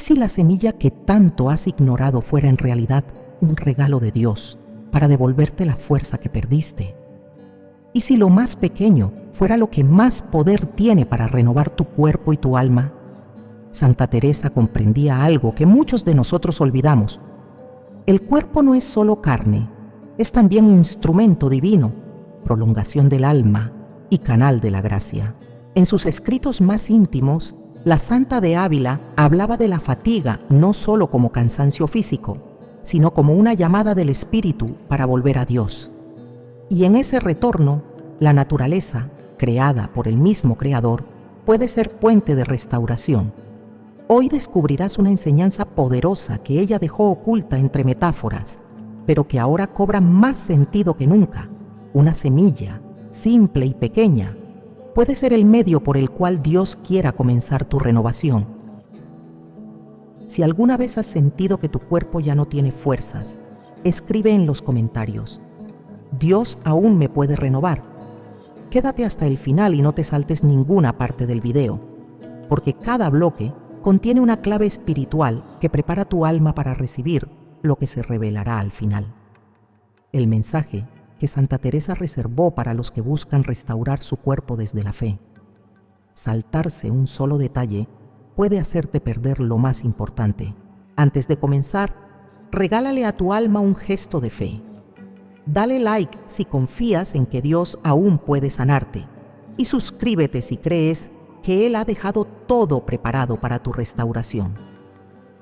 si la semilla que tanto has ignorado fuera en realidad un regalo de Dios para devolverte la fuerza que perdiste? ¿Y si lo más pequeño fuera lo que más poder tiene para renovar tu cuerpo y tu alma? Santa Teresa comprendía algo que muchos de nosotros olvidamos. El cuerpo no es solo carne, es también instrumento divino, prolongación del alma y canal de la gracia. En sus escritos más íntimos, la Santa de Ávila hablaba de la fatiga no solo como cansancio físico, sino como una llamada del espíritu para volver a Dios. Y en ese retorno, la naturaleza, creada por el mismo Creador, puede ser puente de restauración. Hoy descubrirás una enseñanza poderosa que ella dejó oculta entre metáforas, pero que ahora cobra más sentido que nunca. Una semilla, simple y pequeña, puede ser el medio por el cual Dios quiera comenzar tu renovación. Si alguna vez has sentido que tu cuerpo ya no tiene fuerzas, escribe en los comentarios: Dios aún me puede renovar. Quédate hasta el final y no te saltes ninguna parte del video, porque cada bloque contiene una clave espiritual que prepara tu alma para recibir lo que se revelará al final. El mensaje que Santa Teresa reservó para los que buscan restaurar su cuerpo desde la fe. Saltarse un solo detalle puede hacerte perder lo más importante. Antes de comenzar, regálale a tu alma un gesto de fe. Dale like si confías en que Dios aún puede sanarte y suscríbete si crees que Él ha dejado todo preparado para tu restauración.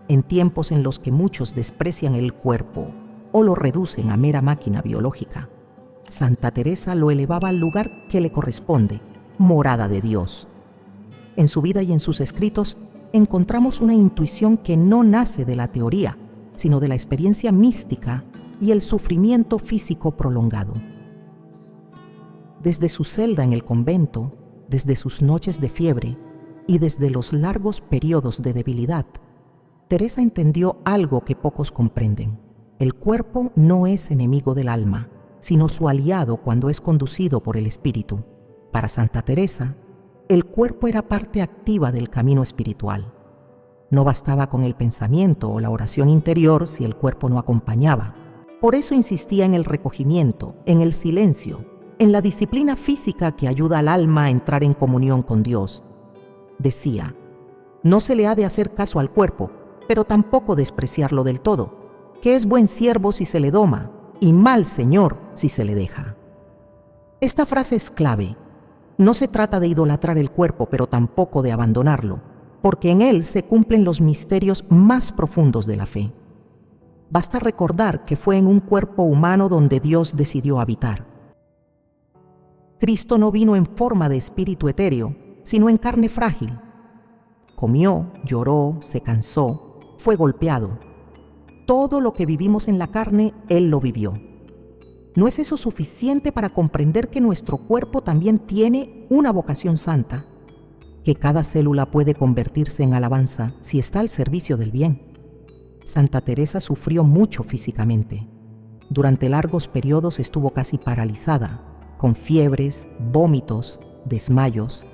En tiempos en los que muchos desprecian el cuerpo o lo reducen a mera máquina biológica, Santa Teresa lo elevaba al lugar que le corresponde, morada de Dios. En su vida y en sus escritos encontramos una intuición que no nace de la teoría, sino de la experiencia mística y el sufrimiento físico prolongado. Desde su celda en el convento, desde sus noches de fiebre y desde los largos periodos de debilidad, Teresa entendió algo que pocos comprenden. El cuerpo no es enemigo del alma, sino su aliado cuando es conducido por el espíritu. Para Santa Teresa, el cuerpo era parte activa del camino espiritual. No bastaba con el pensamiento o la oración interior si el cuerpo no acompañaba. Por eso insistía en el recogimiento, en el silencio, en la disciplina física que ayuda al alma a entrar en comunión con Dios. Decía: no se le ha de hacer caso al cuerpo, pero tampoco despreciarlo del todo, que es buen siervo si se le doma, y mal señor si se le deja. Esta frase es clave. No se trata de idolatrar el cuerpo, pero tampoco de abandonarlo, porque en él se cumplen los misterios más profundos de la fe. Basta recordar que fue en un cuerpo humano donde Dios decidió habitar. Cristo no vino en forma de espíritu etéreo, sino en carne frágil. Comió, lloró, se cansó, fue golpeado. Todo lo que vivimos en la carne, Él lo vivió. ¿No es eso suficiente para comprender que nuestro cuerpo también tiene una vocación santa? Que cada célula puede convertirse en alabanza si está al servicio del bien. Santa Teresa sufrió mucho físicamente. Durante largos periodos estuvo casi paralizada, con fiebres, vómitos, desmayos,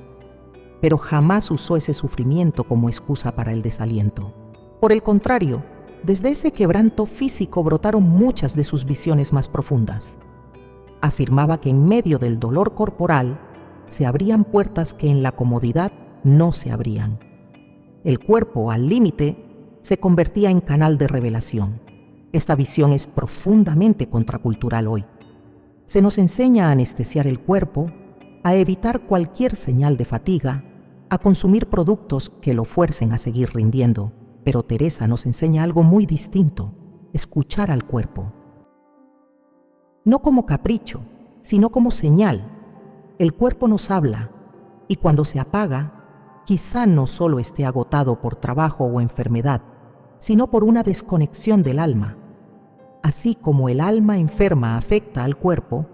pero jamás usó ese sufrimiento como excusa para el desaliento. Por el contrario, desde ese quebranto físico brotaron muchas de sus visiones más profundas. Afirmaba que en medio del dolor corporal se abrían puertas que en la comodidad no se abrían. El cuerpo, al límite, se convertía en canal de revelación. Esta visión es profundamente contracultural hoy. Se nos enseña a anestesiar el cuerpo, a evitar cualquier señal de fatiga, a consumir productos que lo fuercen a seguir rindiendo. Pero Teresa nos enseña algo muy distinto: escuchar al cuerpo. No como capricho, sino como señal. El cuerpo nos habla, y cuando se apaga, quizá no solo esté agotado por trabajo o enfermedad, sino por una desconexión del alma. Así como el alma enferma afecta al cuerpo,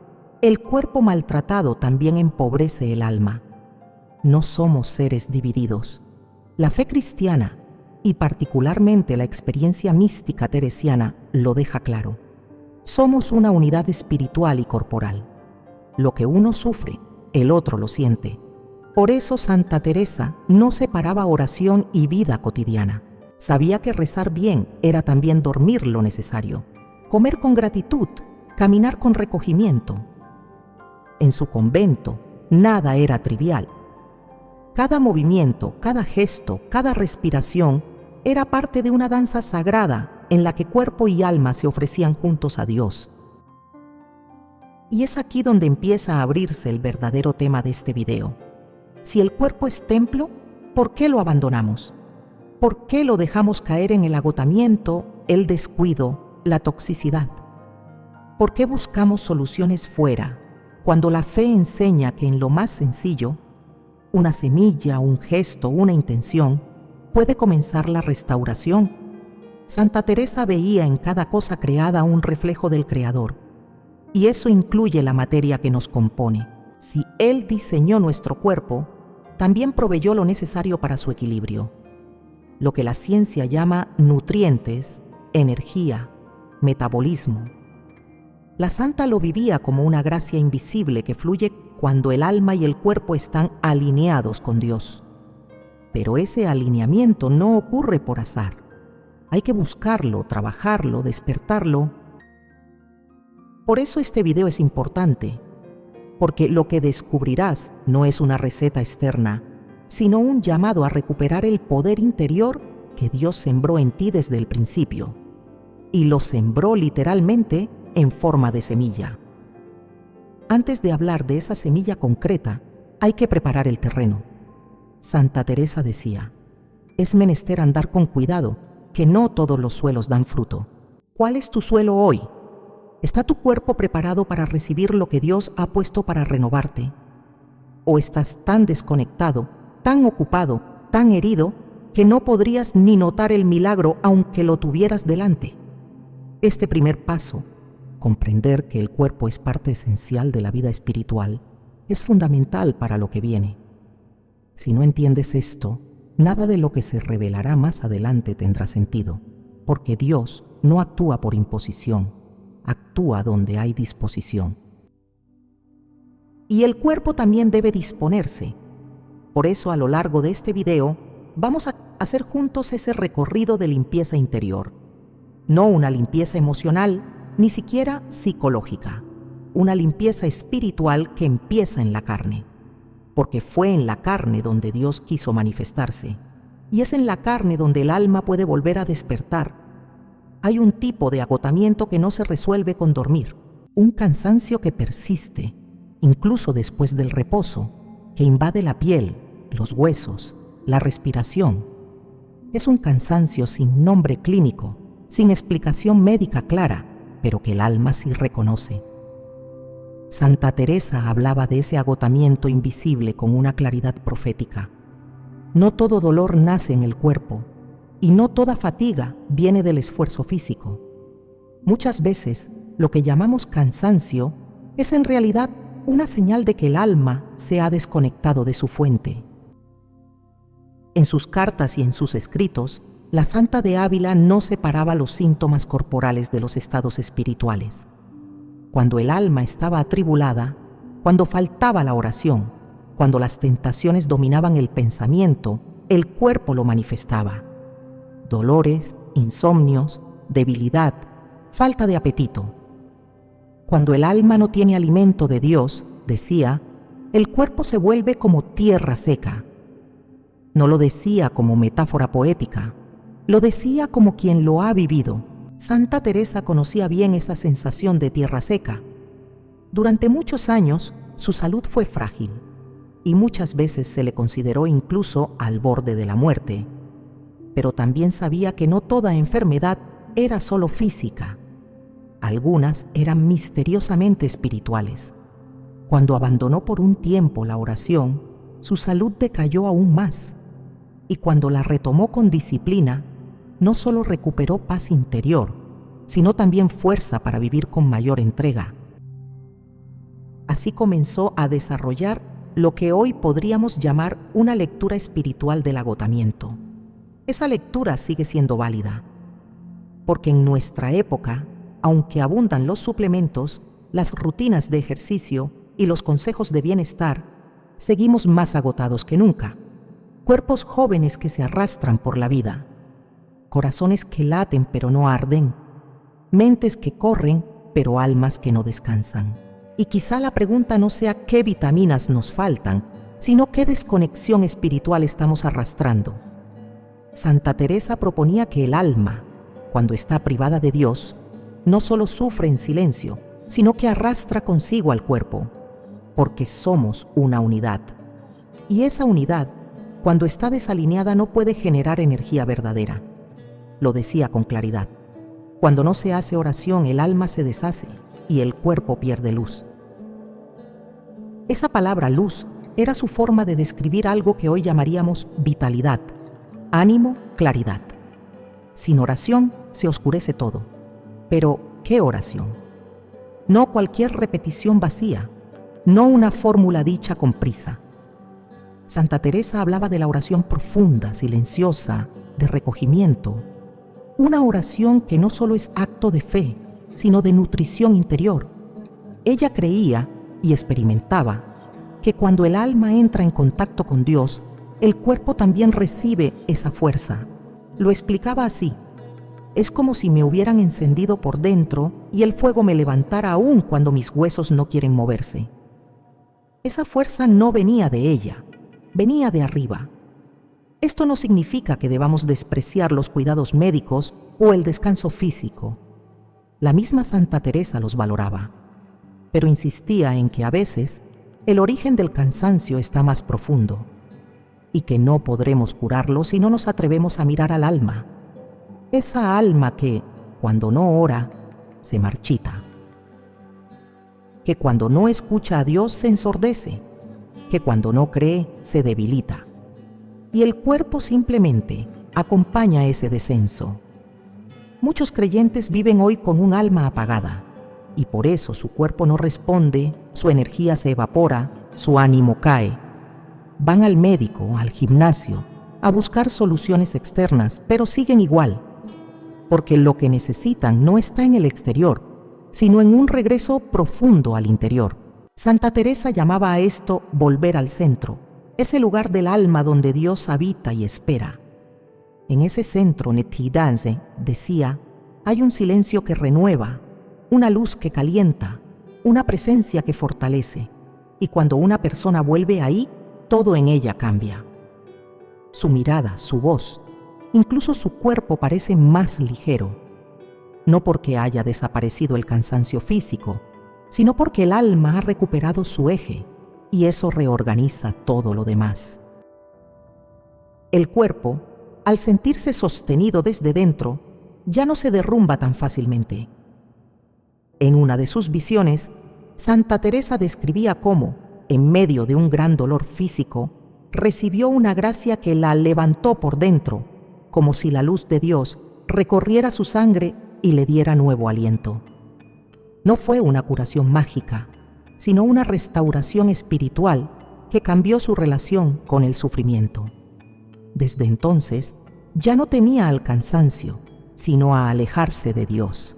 el cuerpo maltratado también empobrece el alma. No somos seres divididos. La fe cristiana, y particularmente la experiencia mística teresiana, lo deja claro. Somos una unidad espiritual y corporal. Lo que uno sufre, el otro lo siente. Por eso Santa Teresa no separaba oración y vida cotidiana. Sabía que rezar bien era también dormir lo necesario, comer con gratitud, caminar con recogimiento. En su convento, nada era trivial. Cada movimiento, cada gesto, cada respiración era parte de una danza sagrada en la que cuerpo y alma se ofrecían juntos a Dios. Y es aquí donde empieza a abrirse el verdadero tema de este video. Si el cuerpo es templo, ¿por qué lo abandonamos? ¿Por qué lo dejamos caer en el agotamiento, el descuido, la toxicidad? ¿Por qué buscamos soluciones fuera, cuando la fe enseña que en lo más sencillo, una semilla, un gesto, una intención, puede comenzar la restauración? Santa Teresa veía en cada cosa creada un reflejo del Creador, y eso incluye la materia que nos compone. Si Él diseñó nuestro cuerpo, también proveyó lo necesario para su equilibrio, lo que la ciencia llama nutrientes, energía, metabolismo. La santa lo vivía como una gracia invisible que fluye cuando el alma y el cuerpo están alineados con Dios. Pero ese alineamiento no ocurre por azar. Hay que buscarlo, trabajarlo, despertarlo. Por eso este video es importante, porque lo que descubrirás no es una receta externa, sino un llamado a recuperar el poder interior que Dios sembró en ti desde el principio. Y lo sembró literalmente en forma de semilla. Antes de hablar de esa semilla concreta, hay que preparar el terreno. Santa Teresa decía, es menester andar con cuidado, que no todos los suelos dan fruto. ¿Cuál es tu suelo hoy? ¿Está tu cuerpo preparado para recibir lo que Dios ha puesto para renovarte? ¿O estás tan desconectado, tan ocupado, tan herido, que no podrías ni notar el milagro aunque lo tuvieras delante? Este primer paso, comprender que el cuerpo es parte esencial de la vida espiritual, es fundamental para lo que viene. Si no entiendes esto, nada de lo que se revelará más adelante tendrá sentido, porque Dios no actúa por imposición, actúa donde hay disposición. Y el cuerpo también debe disponerse. Por eso, a lo largo de este video, vamos a hacer juntos ese recorrido de limpieza interior. No una limpieza emocional, ni siquiera psicológica. Una limpieza espiritual que empieza en la carne. Porque fue en la carne donde Dios quiso manifestarse. Y es en la carne donde el alma puede volver a despertar. Hay un tipo de agotamiento que no se resuelve con dormir. Un cansancio que persiste, incluso después del reposo, que invade la piel, los huesos, la respiración. Es un cansancio sin nombre clínico, sin explicación médica clara, pero que el alma sí reconoce. Santa Teresa hablaba de ese agotamiento invisible con una claridad profética. No todo dolor nace en el cuerpo, y no toda fatiga viene del esfuerzo físico. Muchas veces, lo que llamamos cansancio es en realidad una señal de que el alma se ha desconectado de su fuente. En sus cartas y en sus escritos, la Santa de Ávila no separaba los síntomas corporales de los estados espirituales. Cuando el alma estaba atribulada, cuando faltaba la oración, cuando las tentaciones dominaban el pensamiento, el cuerpo lo manifestaba. Dolores, insomnios, debilidad, falta de apetito. Cuando el alma no tiene alimento de Dios, decía, el cuerpo se vuelve como tierra seca. No lo decía como metáfora poética, lo decía como quien lo ha vivido. Santa Teresa conocía bien esa sensación de tierra seca. Durante muchos años, su salud fue frágil y muchas veces se le consideró incluso al borde de la muerte. Pero también sabía que no toda enfermedad era solo física. Algunas eran misteriosamente espirituales. Cuando abandonó por un tiempo la oración, su salud decayó aún más. Y cuando la retomó con disciplina, no solo recuperó paz interior, sino también fuerza para vivir con mayor entrega. Así comenzó a desarrollar lo que hoy podríamos llamar una lectura espiritual del agotamiento. Esa lectura sigue siendo válida, porque en nuestra época, aunque abundan los suplementos, las rutinas de ejercicio y los consejos de bienestar, seguimos más agotados que nunca. Cuerpos jóvenes que se arrastran por la vida. corazones que laten pero no arden, mentes que corren pero almas que no descansan. Y quizá la pregunta no sea qué vitaminas nos faltan, sino qué desconexión espiritual estamos arrastrando. Santa Teresa proponía que el alma, cuando está privada de Dios, no solo sufre en silencio, sino que arrastra consigo al cuerpo, porque somos una unidad. Y esa unidad, cuando está desalineada, no puede generar energía verdadera. Lo decía con claridad. Cuando no se hace oración, el alma se deshace y el cuerpo pierde luz. Esa palabra luz era su forma de describir algo que hoy llamaríamos vitalidad, ánimo, claridad. Sin oración se oscurece todo. Pero, ¿qué oración? No cualquier repetición vacía, no una fórmula dicha con prisa. Santa Teresa hablaba de la oración profunda, silenciosa, de recogimiento. Una oración que no solo es acto de fe, sino de nutrición interior. Ella creía y experimentaba que cuando el alma entra en contacto con Dios, el cuerpo también recibe esa fuerza. Lo explicaba así: es como si me hubieran encendido por dentro y el fuego me levantara aún cuando mis huesos no quieren moverse. Esa fuerza no venía de ella, venía de arriba. Esto no significa que debamos despreciar los cuidados médicos o el descanso físico. La misma Santa Teresa los valoraba, pero insistía en que a veces el origen del cansancio está más profundo y que no podremos curarlo si no nos atrevemos a mirar al alma. Esa alma que, cuando no ora, se marchita. Que cuando no escucha a Dios se ensordece. Que cuando no cree se debilita. Y el cuerpo simplemente acompaña ese descenso. Muchos creyentes viven hoy con un alma apagada y por eso su cuerpo no responde, su energía se evapora, su ánimo cae. Van al médico, al gimnasio, a buscar soluciones externas, pero siguen igual, porque lo que necesitan no está en el exterior, sino en un regreso profundo al interior. Santa Teresa llamaba a esto volver al centro, ese lugar del alma donde Dios habita y espera. En ese centro, Netidanse, decía, hay un silencio que renueva, una luz que calienta, una presencia que fortalece, y cuando una persona vuelve ahí, todo en ella cambia. Su mirada, su voz, incluso su cuerpo parece más ligero, no porque haya desaparecido el cansancio físico, sino porque el alma ha recuperado su eje, y eso reorganiza todo lo demás. El cuerpo, al sentirse sostenido desde dentro, ya no se derrumba tan fácilmente. En una de sus visiones, Santa Teresa describía cómo, en medio de un gran dolor físico, recibió una gracia que la levantó por dentro, como si la luz de Dios recorriera su sangre y le diera nuevo aliento. No fue una curación mágica, sino una restauración espiritual que cambió su relación con el sufrimiento. Desde entonces, ya no temía al cansancio, sino a alejarse de Dios.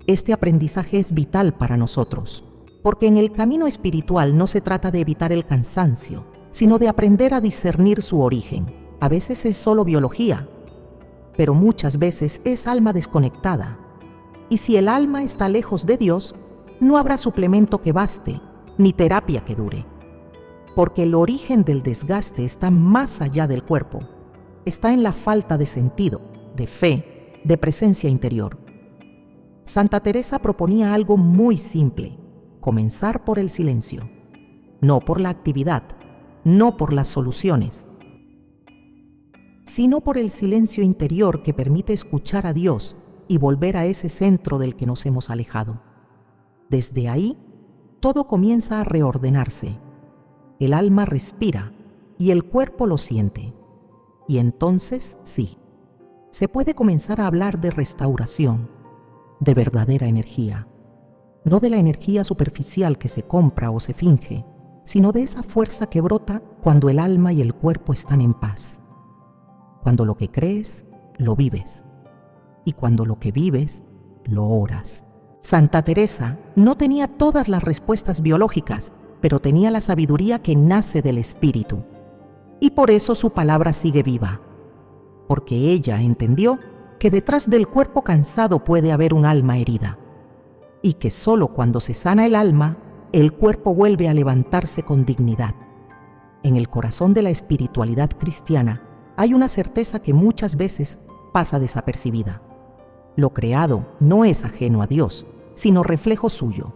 Este aprendizaje es vital para nosotros, porque en el camino espiritual no se trata de evitar el cansancio, sino de aprender a discernir su origen. A veces es solo biología, pero muchas veces es alma desconectada. Y si el alma está lejos de Dios, no habrá suplemento que baste, ni terapia que dure. Porque el origen del desgaste está más allá del cuerpo, está en la falta de sentido, de fe, de presencia interior. Santa Teresa proponía algo muy simple: comenzar por el silencio, no por la actividad, no por las soluciones, sino por el silencio interior que permite escuchar a Dios y volver a ese centro del que nos hemos alejado. Desde ahí, todo comienza a reordenarse. El alma respira y el cuerpo lo siente. Y entonces, sí, se puede comenzar a hablar de restauración, de verdadera energía. No de la energía superficial que se compra o se finge, sino de esa fuerza que brota cuando el alma y el cuerpo están en paz. Cuando lo que crees, lo vives. Y cuando lo que vives, lo oras. Santa Teresa no tenía todas las respuestas biológicas, pero tenía la sabiduría que nace del espíritu. Y por eso su palabra sigue viva. porque ella entendió que detrás del cuerpo cansado puede haber un alma herida, y que solo cuando se sana el alma, el cuerpo vuelve a levantarse con dignidad. En el corazón de la espiritualidad cristiana hay una certeza que muchas veces pasa desapercibida. Lo creado no es ajeno a Dios, sino reflejo suyo.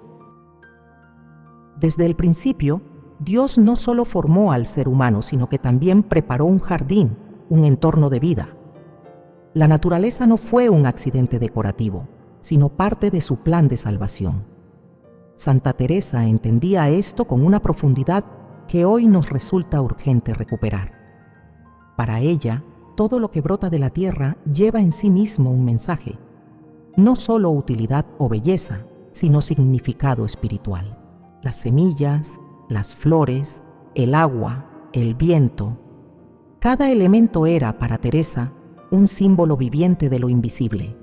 Desde el principio, Dios no solo formó al ser humano, sino que también preparó un jardín, un entorno de vida. La naturaleza no fue un accidente decorativo, sino parte de su plan de salvación. Santa Teresa entendía esto con una profundidad que hoy nos resulta urgente recuperar. Para ella, todo lo que brota de la tierra lleva en sí mismo un mensaje, no solo utilidad o belleza, sino significado espiritual. Las semillas, las flores, el agua, el viento, cada elemento era, para Teresa, un símbolo viviente de lo invisible.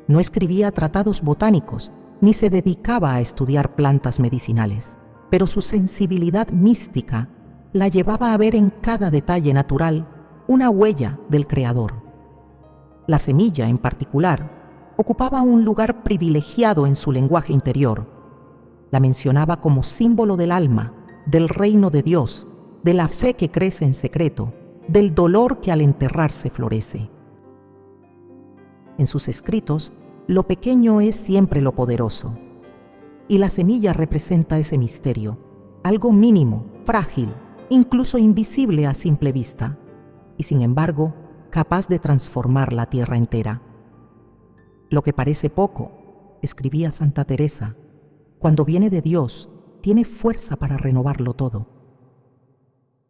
No escribía tratados botánicos, ni se dedicaba a estudiar plantas medicinales, pero su sensibilidad mística la llevaba a ver en cada detalle natural una huella del Creador. La semilla, en particular, ocupaba un lugar privilegiado en su lenguaje interior. La mencionaba como símbolo del alma, del reino de Dios, de la fe que crece en secreto, del dolor que al enterrarse florece. En sus escritos, lo pequeño es siempre lo poderoso, y la semilla representa ese misterio, algo mínimo, frágil, incluso invisible a simple vista, y sin embargo, capaz de transformar la tierra entera. Lo que parece poco, escribía Santa Teresa, cuando viene de Dios, tiene fuerza para renovarlo todo.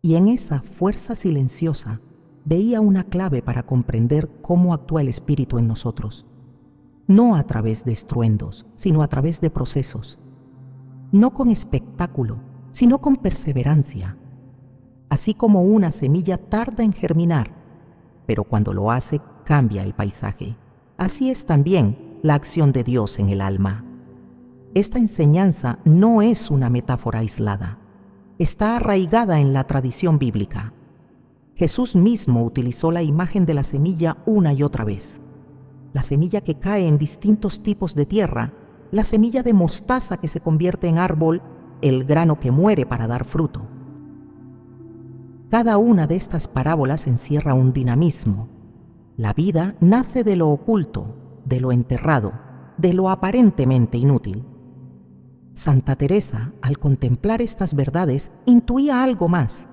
Y en esa fuerza silenciosa veía una clave para comprender cómo actúa el Espíritu en nosotros. No a través de estruendos, sino a través de procesos. No con espectáculo, sino con perseverancia. Así como una semilla tarda en germinar, pero cuando lo hace cambia el paisaje. Así es también la acción de Dios en el alma. Esta enseñanza no es una metáfora aislada. Está arraigada en la tradición bíblica. Jesús mismo utilizó la imagen de la semilla una y otra vez. La semilla que cae en distintos tipos de tierra, la semilla de mostaza que se convierte en árbol, el grano que muere para dar fruto. Cada una de estas parábolas encierra un dinamismo. La vida nace de lo oculto, de lo enterrado, de lo aparentemente inútil. Santa Teresa, al contemplar estas verdades, intuía algo más,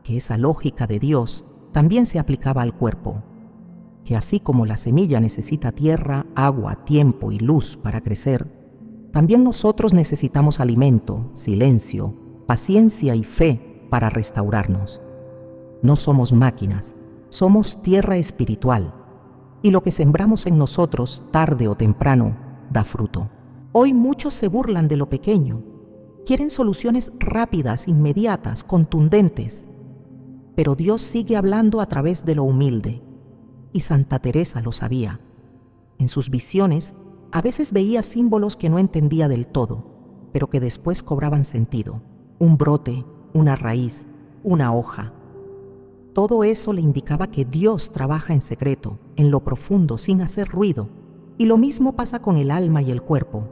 que esa lógica de Dios también se aplicaba al cuerpo, que así como la semilla necesita tierra, agua, tiempo y luz para crecer, también nosotros necesitamos alimento, silencio, paciencia y fe para restaurarnos. No somos máquinas, somos tierra espiritual, y lo que sembramos en nosotros, tarde o temprano, da fruto. Hoy muchos se burlan de lo pequeño, quieren soluciones rápidas, inmediatas, contundentes, pero Dios sigue hablando a través de lo humilde, y Santa Teresa lo sabía. En sus visiones, a veces veía símbolos que no entendía del todo, pero que después cobraban sentido. Un brote, una raíz, una hoja. Todo eso le indicaba que Dios trabaja en secreto, en lo profundo, sin hacer ruido, y lo mismo pasa con el alma y el cuerpo.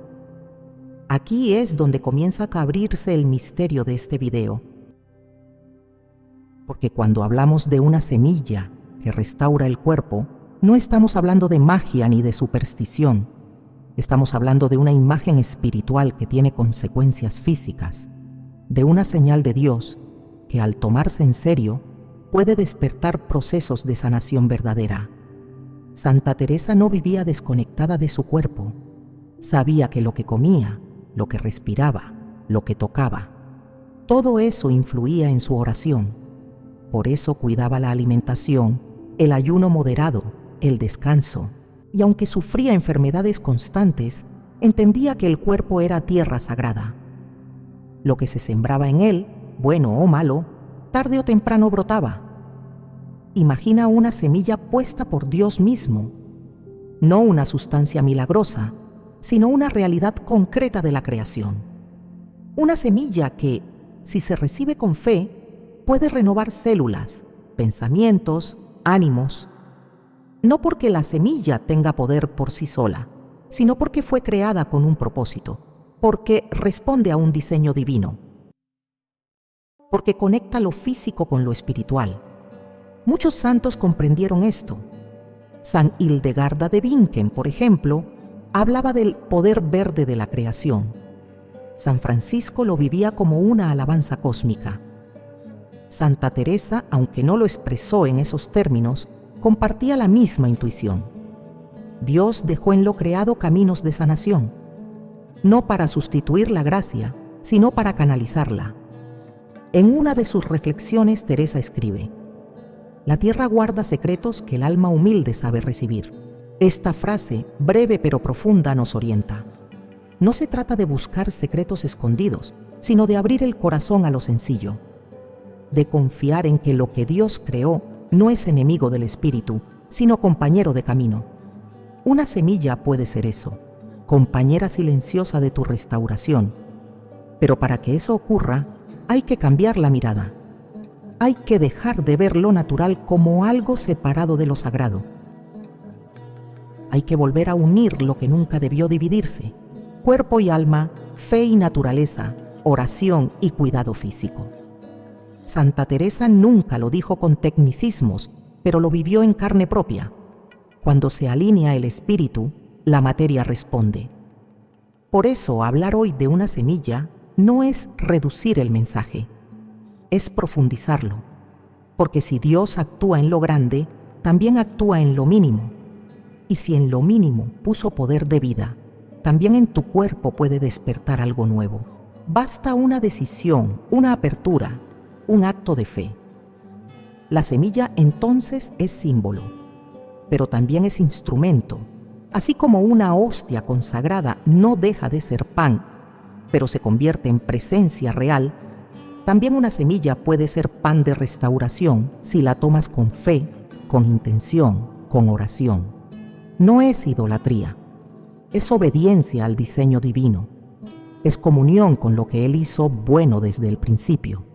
Aquí es donde comienza a abrirse el misterio de este video. Porque cuando hablamos de una semilla que restaura el cuerpo, no estamos hablando de magia ni de superstición. Estamos hablando de una imagen espiritual que tiene consecuencias físicas, de una señal de Dios que al tomarse en serio puede despertar procesos de sanación verdadera. Santa Teresa no vivía desconectada de su cuerpo. Sabía que lo que comía, lo que respiraba, lo que tocaba, todo eso influía en su oración. Por eso cuidaba la alimentación, el ayuno moderado, el descanso, y aunque sufría enfermedades constantes, entendía que el cuerpo era tierra sagrada. Lo que se sembraba en él, bueno o malo, tarde o temprano brotaba. Imagina una semilla puesta por Dios mismo, no una sustancia milagrosa, sino una realidad concreta de la creación. Una semilla que, si se recibe con fe, puede renovar células, pensamientos, ánimos, no porque la semilla tenga poder por sí sola, sino porque fue creada con un propósito, porque responde a un diseño divino, porque conecta lo físico con lo espiritual. Muchos santos comprendieron esto. San Hildegarda de Bingen, por ejemplo, hablaba del poder verde de la creación. San Francisco lo vivía como una alabanza cósmica. Santa Teresa, aunque no lo expresó en esos términos, compartía la misma intuición. Dios dejó en lo creado caminos de sanación, no para sustituir la gracia, sino para canalizarla. En una de sus reflexiones, Teresa escribe: «La tierra guarda secretos que el alma humilde sabe recibir». Esta frase, breve pero profunda, nos orienta. No se trata de buscar secretos escondidos, sino de abrir el corazón a lo sencillo, de confiar en que lo que Dios creó no es enemigo del espíritu, sino compañero de camino. Una semilla puede ser eso, compañera silenciosa de tu restauración. Pero para que eso ocurra, hay que cambiar la mirada. Hay que dejar de ver lo natural como algo separado de lo sagrado. Hay que volver a unir lo que nunca debió dividirse: cuerpo y alma, fe y naturaleza, oración y cuidado físico. Santa Teresa nunca lo dijo con tecnicismos, pero lo vivió en carne propia. Cuando se alinea el espíritu, la materia responde. Por eso, hablar hoy de una semilla no es reducir el mensaje, es profundizarlo. Porque si Dios actúa en lo grande, también actúa en lo mínimo. Y si en lo mínimo puso poder de vida, también en tu cuerpo puede despertar algo nuevo. Basta una decisión, una apertura, un acto de fe. La semilla entonces es símbolo, pero también es instrumento. Así como una hostia consagrada no deja de ser pan, pero se convierte en presencia real, también una semilla puede ser pan de restauración si la tomas con fe, con intención, con oración. No es idolatría, es obediencia al diseño divino, es comunión con lo que Él hizo bueno desde el principio.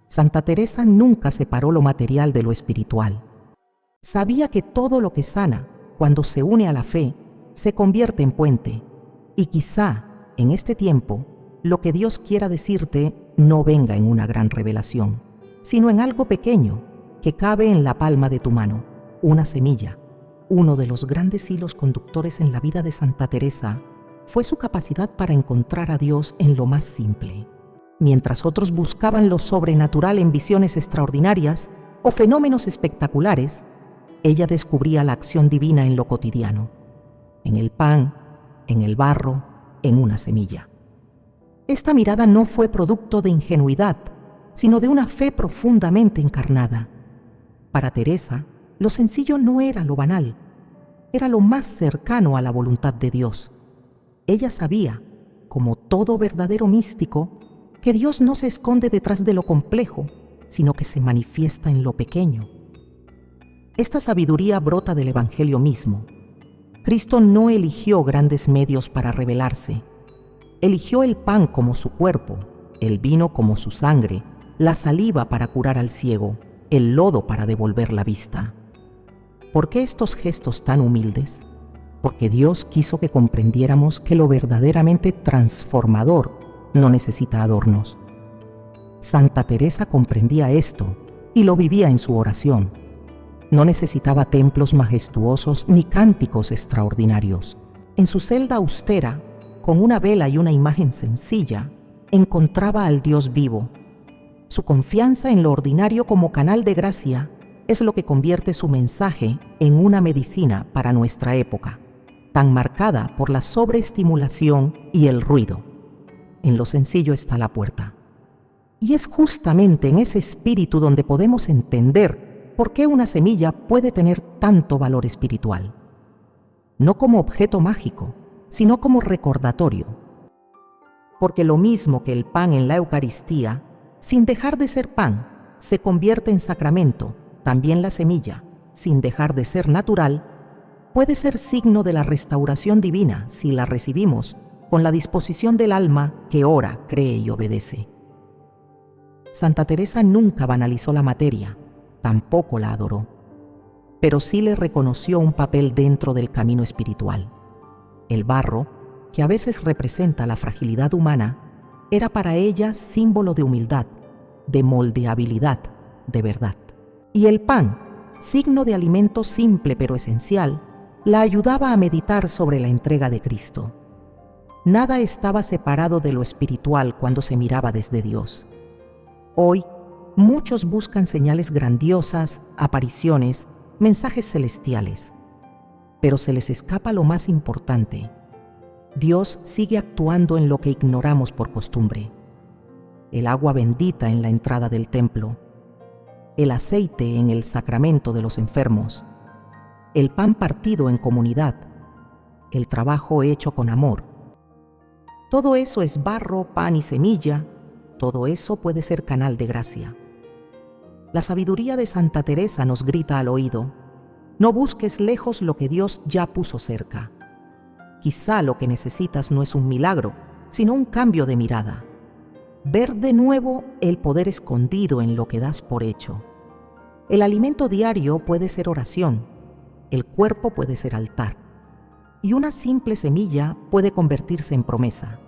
Santa Teresa nunca separó lo material de lo espiritual. Sabía que todo lo que sana, cuando se une a la fe, se convierte en puente. Y quizá, en este tiempo, lo que Dios quiera decirte no venga en una gran revelación, sino en algo pequeño que cabe en la palma de tu mano, una semilla. Uno de los grandes hilos conductores en la vida de Santa Teresa fue su capacidad para encontrar a Dios en lo más simple. Mientras otros buscaban lo sobrenatural en visiones extraordinarias o fenómenos espectaculares, ella descubría la acción divina en lo cotidiano, en el pan, en el barro, en una semilla. Esta mirada no fue producto de ingenuidad, sino de una fe profundamente encarnada. Para Teresa, lo sencillo no era lo banal, era lo más cercano a la voluntad de Dios. Ella sabía, como todo verdadero místico, que Dios no se esconde detrás de lo complejo, sino que se manifiesta en lo pequeño. Esta sabiduría brota del Evangelio mismo. Cristo no eligió grandes medios para revelarse. Eligió el pan como su cuerpo, el vino como su sangre, la saliva para curar al ciego, el lodo para devolver la vista. ¿Por qué estos gestos tan humildes? Porque Dios quiso que comprendiéramos que lo verdaderamente transformador no necesita adornos. Santa Teresa comprendía esto y lo vivía en su oración. No necesitaba templos majestuosos ni cánticos extraordinarios. En su celda austera, con una vela y una imagen sencilla, encontraba al Dios vivo. Su confianza en lo ordinario como canal de gracia es lo que convierte su mensaje en una medicina para nuestra época, tan marcada por la sobreestimulación y el ruido. En lo sencillo está la puerta. Y es justamente en ese espíritu donde podemos entender por qué una semilla puede tener tanto valor espiritual. No como objeto mágico, sino como recordatorio. Porque lo mismo que el pan en la Eucaristía, sin dejar de ser pan, se convierte en sacramento, también la semilla, sin dejar de ser natural, puede ser signo de la restauración divina si la recibimos con la disposición del alma que ora, cree y obedece. Santa Teresa nunca banalizó la materia, tampoco la adoró. pero sí le reconoció un papel dentro del camino espiritual. El barro, que a veces representa la fragilidad humana, era para ella símbolo de humildad, de moldeabilidad, de verdad. Y el pan, signo de alimento simple pero esencial, la ayudaba a meditar sobre la entrega de Cristo. Nada estaba separado de lo espiritual cuando se miraba desde Dios. Hoy, muchos buscan señales grandiosas, apariciones, mensajes celestiales, pero se les escapa lo más importante. Dios sigue actuando en lo que ignoramos por costumbre. El agua bendita en la entrada del templo, el aceite en el sacramento de los enfermos, el pan partido en comunidad, el trabajo hecho con amor. Todo eso es barro, pan y semilla, todo eso puede ser canal de gracia. La sabiduría de Santa Teresa nos grita al oído: no busques lejos lo que Dios ya puso cerca. Quizá lo que necesitas no es un milagro, sino un cambio de mirada. Ver de nuevo el poder escondido en lo que das por hecho. El alimento diario puede ser oración, el cuerpo puede ser altar, y una simple semilla puede convertirse en promesa.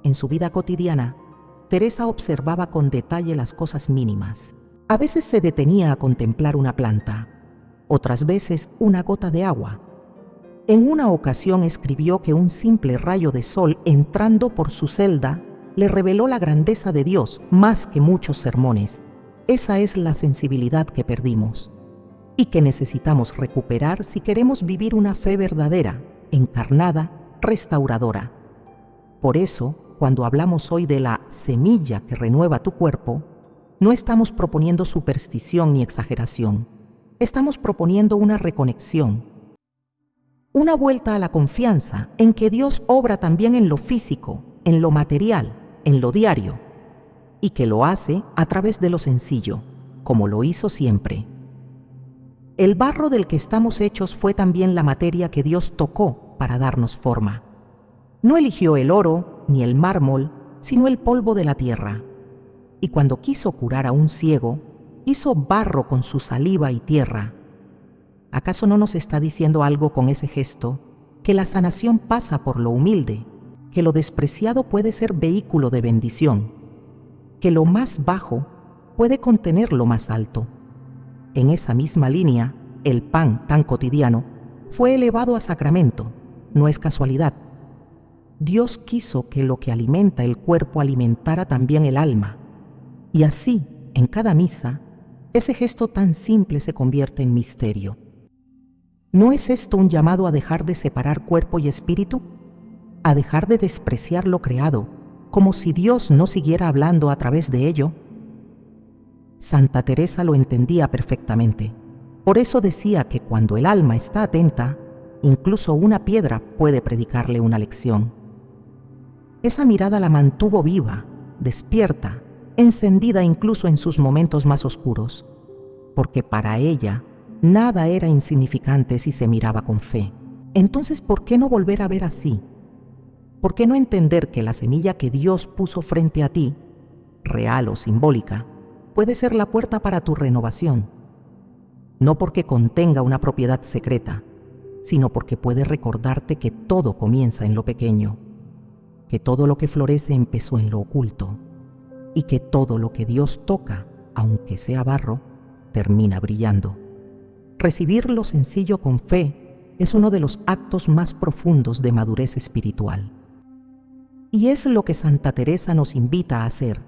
En su vida cotidiana, Teresa observaba con detalle las cosas mínimas. A veces se detenía a contemplar una planta, otras veces una gota de agua. En una ocasión escribió que un simple rayo de sol entrando por su celda le reveló la grandeza de Dios más que muchos sermones. Esa es la sensibilidad que perdimos y que necesitamos recuperar si queremos vivir una fe verdadera, encarnada, restauradora. Por eso, cuando hablamos hoy de la semilla que renueva tu cuerpo, no estamos proponiendo superstición ni exageración. Estamos proponiendo una reconexión, una vuelta a la confianza en que Dios obra también en lo físico, en lo material, en lo diario, y que lo hace a través de lo sencillo, como lo hizo siempre. El barro del que estamos hechos fue también la materia que Dios tocó para darnos forma. No eligió el oro ni el mármol, sino el polvo de la tierra. Y cuando quiso curar a un ciego, hizo barro con su saliva y tierra. ¿Acaso no nos está diciendo algo con ese gesto? Que la sanación pasa por lo humilde, que lo despreciado puede ser vehículo de bendición, que lo más bajo puede contener lo más alto. En esa misma línea, el pan tan cotidiano fue elevado a sacramento. No es casualidad. Dios quiso que lo que alimenta el cuerpo alimentara también el alma. Y así, en cada misa, ese gesto tan simple se convierte en misterio. ¿No es esto un llamado a dejar de separar cuerpo y espíritu? ¿A dejar de despreciar lo creado, como si Dios no siguiera hablando a través de ello? Santa Teresa lo entendía perfectamente. Por eso decía que cuando el alma está atenta, incluso una piedra puede predicarle una lección. Esa mirada la mantuvo viva, despierta, encendida incluso en sus momentos más oscuros, porque para ella nada era insignificante si se miraba con fe. Entonces, ¿por qué no volver a ver así? ¿Por qué no entender que la semilla que Dios puso frente a ti, real o simbólica, puede ser la puerta para tu renovación? No porque contenga una propiedad secreta, sino porque puede recordarte que todo comienza en lo pequeño, que todo lo que florece empezó en lo oculto, y que todo lo que Dios toca, aunque sea barro, termina brillando. Recibir lo sencillo con fe es uno de los actos más profundos de madurez espiritual. Y es lo que Santa Teresa nos invita a hacer.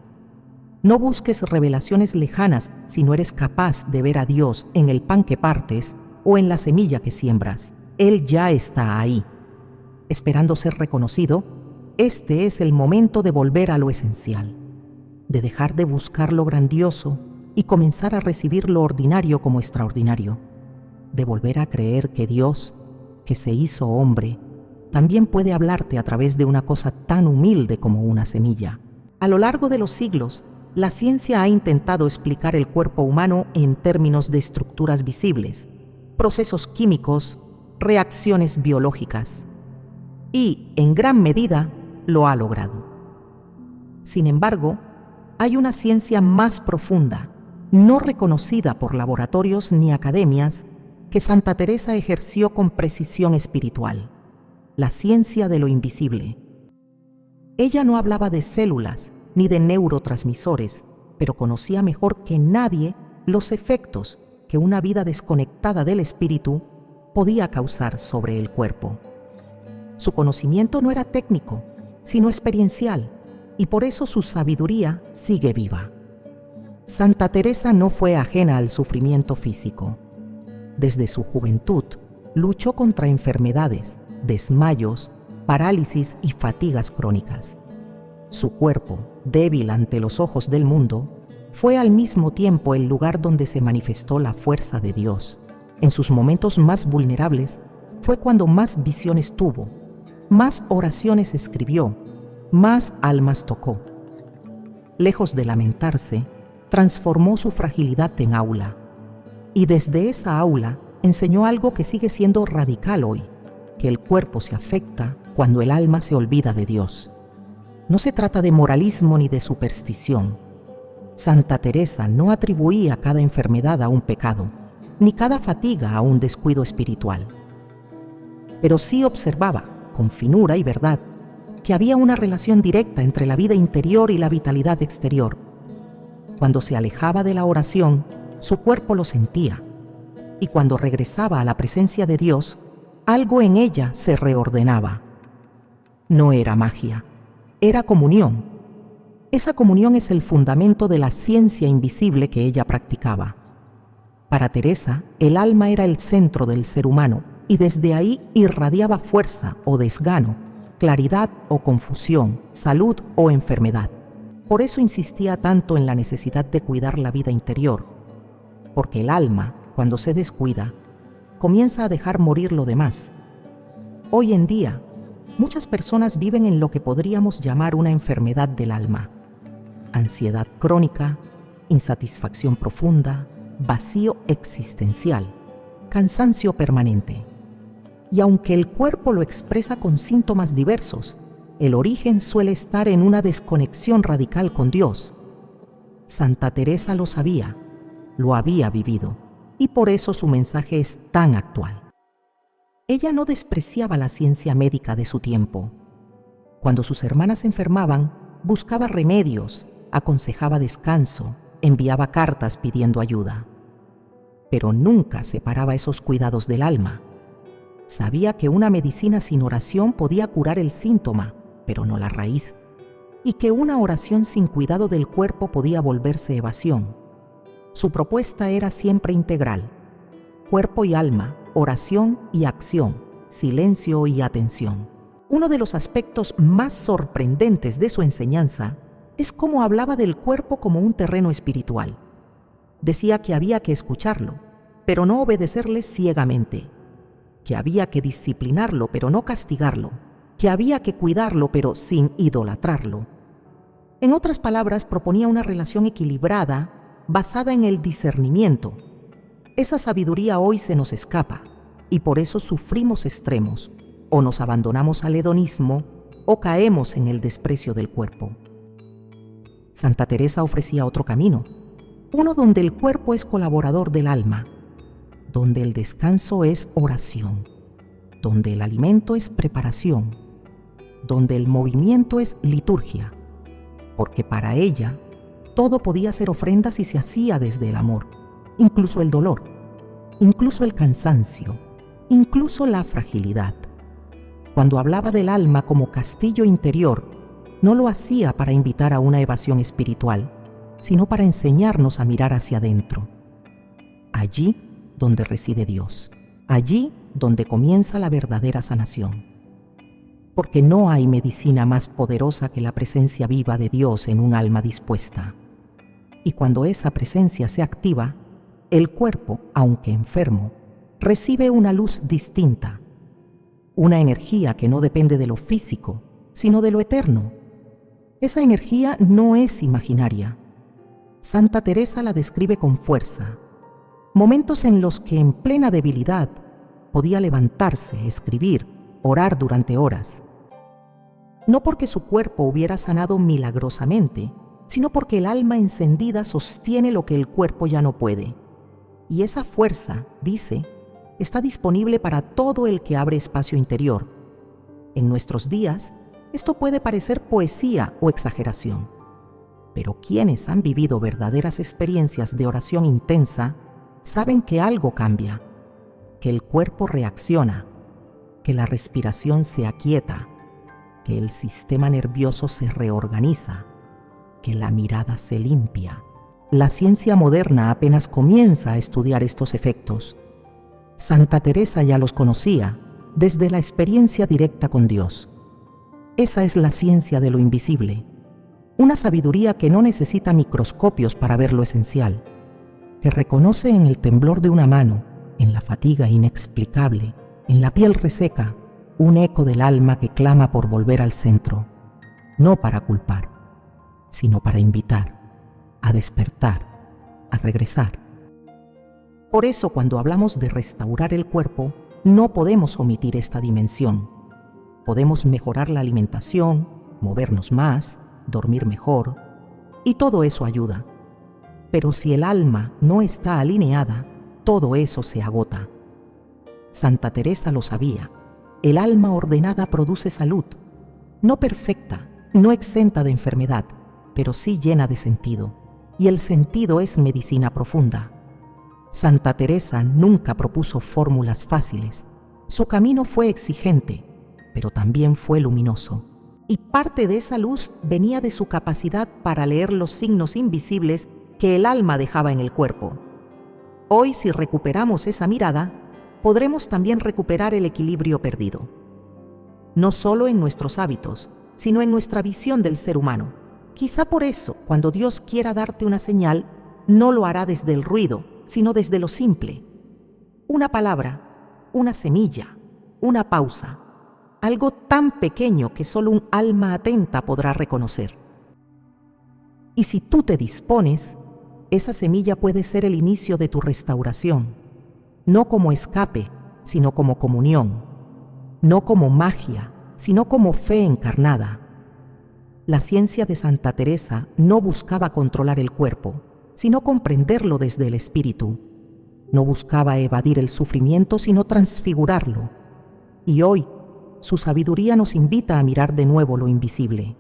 No busques revelaciones lejanas si no eres capaz de ver a Dios en el pan que partes o en la semilla que siembras. Él ya está ahí. Esperando ser reconocido, este es el momento de volver a lo esencial, de dejar de buscar lo grandioso y comenzar a recibir lo ordinario como extraordinario, de volver a creer que Dios, que se hizo hombre, también puede hablarte a través de una cosa tan humilde como una semilla. A lo largo de los siglos, la ciencia ha intentado explicar el cuerpo humano en términos de estructuras visibles, procesos químicos, reacciones biológicas, y, en gran medida, lo ha logrado. Sin embargo, hay una ciencia más profunda, no reconocida por laboratorios ni academias, que Santa Teresa ejerció con precisión espiritual, la ciencia de lo invisible. Ella no hablaba de células ni de neurotransmisores, pero conocía mejor que nadie los efectos que una vida desconectada del espíritu podía causar sobre el cuerpo. Su conocimiento no era técnico, sino experiencial, y por eso su sabiduría sigue viva. Santa Teresa no fue ajena al sufrimiento físico. Desde su juventud, luchó contra enfermedades, desmayos, parálisis y fatigas crónicas. Su cuerpo, débil ante los ojos del mundo, fue al mismo tiempo el lugar donde se manifestó la fuerza de Dios. En sus momentos más vulnerables fue cuando más visiones tuvo, más oraciones escribió, más almas tocó. Lejos de lamentarse, transformó su fragilidad en aula. Y desde esa aula enseñó algo que sigue siendo radical hoy, que el cuerpo se afecta cuando el alma se olvida de Dios. No se trata de moralismo ni de superstición. Santa Teresa no atribuía cada enfermedad a un pecado, ni cada fatiga a un descuido espiritual. Pero sí observaba, con finura y verdad, que había una relación directa entre la vida interior y la vitalidad exterior. Cuando se alejaba de la oración, su cuerpo lo sentía, y cuando regresaba a la presencia de Dios, algo en ella se reordenaba. No era magia, era comunión. Esa comunión es el fundamento de la ciencia invisible que ella practicaba. Para Teresa, el alma era el centro del ser humano y desde ahí irradiaba fuerza o desgano, claridad o confusión, salud o enfermedad. Por eso insistía tanto en la necesidad de cuidar la vida interior, porque el alma, cuando se descuida, comienza a dejar morir lo demás. Hoy en día, muchas personas viven en lo que podríamos llamar una enfermedad del alma. Ansiedad crónica, insatisfacción profunda, vacío existencial, cansancio permanente. Y aunque el cuerpo lo expresa con síntomas diversos, el origen suele estar en una desconexión radical con Dios. Santa Teresa lo sabía, lo había vivido, y por eso su mensaje es tan actual. Ella no despreciaba la ciencia médica de su tiempo. Cuando sus hermanas enfermaban, buscaba remedios, aconsejaba descanso, enviaba cartas pidiendo ayuda. Pero nunca separaba esos cuidados del alma. Sabía que una medicina sin oración podía curar el síntoma, pero no la raíz, y que una oración sin cuidado del cuerpo podía volverse evasión. Su propuesta era siempre integral: cuerpo y alma, oración y acción, silencio y atención. Uno de los aspectos más sorprendentes de su enseñanza es cómo hablaba del cuerpo como un terreno espiritual. Decía que había que escucharlo, pero no obedecerle ciegamente, que había que disciplinarlo, pero no castigarlo, que había que cuidarlo, pero sin idolatrarlo. En otras palabras, proponía una relación equilibrada, basada en el discernimiento. Esa sabiduría hoy se nos escapa, y por eso sufrimos extremos, o nos abandonamos al hedonismo, o caemos en el desprecio del cuerpo. Santa Teresa ofrecía otro camino, uno donde el cuerpo es colaborador del alma, donde el descanso es oración, donde el alimento es preparación, donde el movimiento es liturgia, porque para ella todo podía ser ofrenda si se hacía desde el amor, incluso el dolor, incluso el cansancio, incluso la fragilidad. Cuando hablaba del alma como castillo interior, no lo hacía para invitar a una evasión espiritual, sino para enseñarnos a mirar hacia adentro. Allí donde reside Dios, allí donde comienza la verdadera sanación. Porque no hay medicina más poderosa que la presencia viva de Dios en un alma dispuesta. Y cuando esa presencia se activa, el cuerpo, aunque enfermo, recibe una luz distinta, una energía que no depende de lo físico, sino de lo eterno. Esa energía no es imaginaria. Santa Teresa la describe con fuerza. Momentos en los que en plena debilidad podía levantarse, escribir, orar durante horas. No porque su cuerpo hubiera sanado milagrosamente, sino porque el alma encendida sostiene lo que el cuerpo ya no puede. Y esa fuerza, dice, está disponible para todo el que abre espacio interior. En nuestros días, esto puede parecer poesía o exageración, pero quienes han vivido verdaderas experiencias de oración intensa saben que algo cambia, que el cuerpo reacciona, que la respiración se aquieta, que el sistema nervioso se reorganiza, que la mirada se limpia. La ciencia moderna apenas comienza a estudiar estos efectos. Santa Teresa ya los conocía desde la experiencia directa con Dios. Esa es la ciencia de lo invisible, una sabiduría que no necesita microscopios para ver lo esencial, que reconoce en el temblor de una mano, en la fatiga inexplicable, en la piel reseca, un eco del alma que clama por volver al centro, no para culpar, sino para invitar, a despertar, a regresar. Por eso, cuando hablamos de restaurar el cuerpo, no podemos omitir esta dimensión. Podemos mejorar la alimentación, movernos más, dormir mejor, y todo eso ayuda. Pero si el alma no está alineada, todo eso se agota. Santa Teresa lo sabía. El alma ordenada produce salud, no perfecta, no exenta de enfermedad, pero sí llena de sentido. Y el sentido es medicina profunda. Santa Teresa nunca propuso fórmulas fáciles. Su camino fue exigente, pero también fue luminoso. Y parte de esa luz venía de su capacidad para leer los signos invisibles que el alma dejaba en el cuerpo. Hoy, si recuperamos esa mirada, podremos también recuperar el equilibrio perdido. No solo en nuestros hábitos, sino en nuestra visión del ser humano. Quizá por eso, cuando Dios quiera darte una señal, no lo hará desde el ruido, sino desde lo simple. Una palabra, una semilla, una pausa, algo tan pequeño que solo un alma atenta podrá reconocer. Y si tú te dispones, esa semilla puede ser el inicio de tu restauración, no como escape, sino como comunión, no como magia, sino como fe encarnada. La ciencia de Santa Teresa no buscaba controlar el cuerpo, sino comprenderlo desde el espíritu. No buscaba evadir el sufrimiento, sino transfigurarlo. Y hoy, su sabiduría nos invita a mirar de nuevo lo invisible,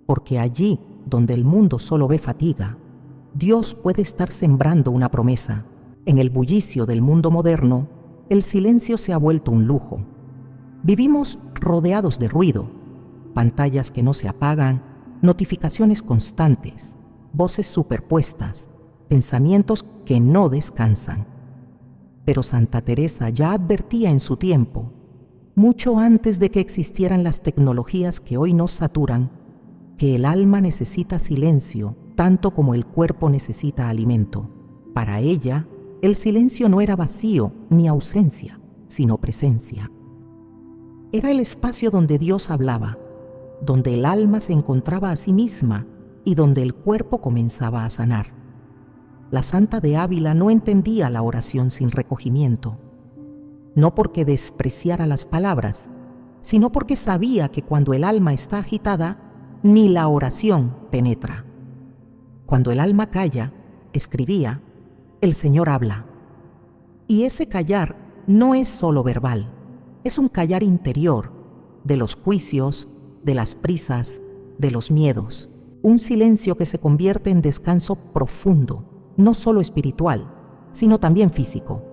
porque allí donde el mundo solo ve fatiga, Dios puede estar sembrando una promesa. En el bullicio del mundo moderno, el silencio se ha vuelto un lujo. Vivimos rodeados de ruido, pantallas que no se apagan, notificaciones constantes, voces superpuestas, pensamientos que no descansan. Pero Santa Teresa ya advertía en su tiempo, mucho antes de que existieran las tecnologías que hoy nos saturan, que el alma necesita silencio tanto como el cuerpo necesita alimento. Para ella, el silencio no era vacío ni ausencia, sino presencia. Era el espacio donde Dios hablaba, donde el alma se encontraba a sí misma y donde el cuerpo comenzaba a sanar. La Santa de Ávila no entendía la oración sin recogimiento, no porque despreciara las palabras, sino porque sabía que cuando el alma está agitada, ni la oración penetra. Cuando el alma calla, escribía, el Señor habla. Y ese callar no es solo verbal, es un callar interior, de los juicios, de las prisas, de los miedos. Un silencio que se convierte en descanso profundo, no solo espiritual, sino también físico.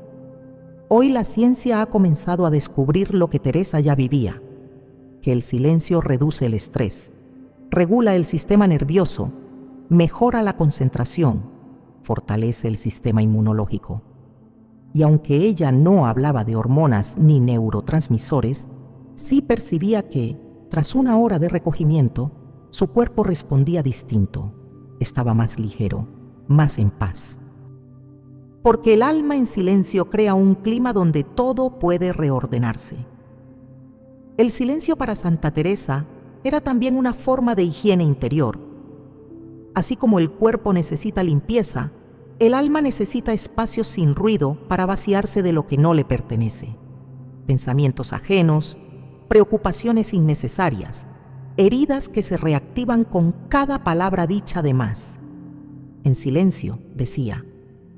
Hoy la ciencia ha comenzado a descubrir lo que Teresa ya vivía, que el silencio reduce el estrés, regula el sistema nervioso, mejora la concentración, fortalece el sistema inmunológico. Y aunque ella no hablaba de hormonas ni neurotransmisores, sí percibía que, tras una hora de recogimiento, su cuerpo respondía distinto, estaba más ligero, más en paz. Porque el alma en silencio crea un clima donde todo puede reordenarse. El silencio para Santa Teresa era también una forma de higiene interior. Así como el cuerpo necesita limpieza, el alma necesita espacios sin ruido para vaciarse de lo que no le pertenece. Pensamientos ajenos, preocupaciones innecesarias, heridas que se reactivan con cada palabra dicha de más. En silencio, decía,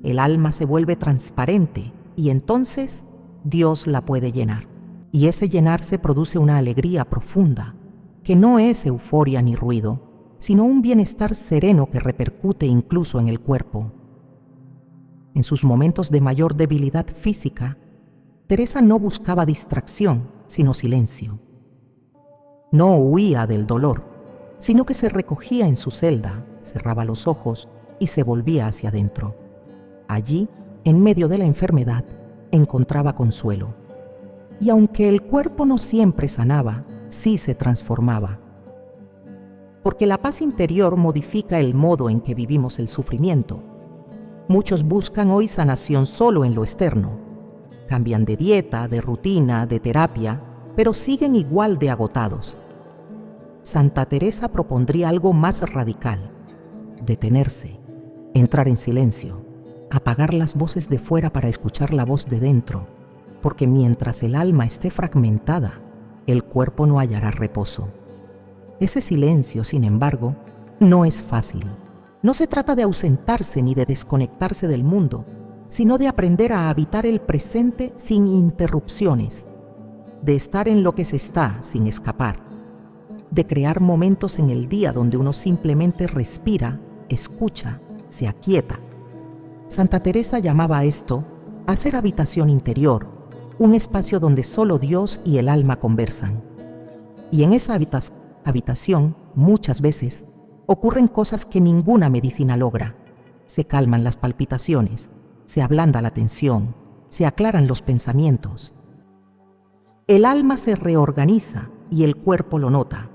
el alma se vuelve transparente y entonces Dios la puede llenar. Y ese llenarse produce una alegría profunda, que no es euforia ni ruido, sino un bienestar sereno que repercute incluso en el cuerpo. En sus momentos de mayor debilidad física, Teresa no buscaba distracción, sino silencio. No huía del dolor, sino que se recogía en su celda, cerraba los ojos y se volvía hacia adentro. Allí, en medio de la enfermedad, encontraba consuelo. Y aunque el cuerpo no siempre sanaba, sí se transformaba. Porque la paz interior modifica el modo en que vivimos el sufrimiento. Muchos buscan hoy sanación solo en lo externo. Cambian de dieta, de rutina, de terapia, pero siguen igual de agotados. Santa Teresa propondría algo más radical: detenerse, entrar en silencio, apagar las voces de fuera para escuchar la voz de dentro, porque mientras el alma esté fragmentada, el cuerpo no hallará reposo. Ese silencio, sin embargo, no es fácil. No se trata de ausentarse ni de desconectarse del mundo, sino de aprender a habitar el presente sin interrupciones, de estar en lo que se está sin escapar, de crear momentos en el día donde uno simplemente respira, escucha, se aquieta. Santa Teresa llamaba a esto hacer habitación interior, un espacio donde solo Dios y el alma conversan. Y en esa habitación, muchas veces, ocurren cosas que ninguna medicina logra. Se calman las palpitaciones, se ablanda la tensión, se aclaran los pensamientos. El alma se reorganiza y el cuerpo lo nota.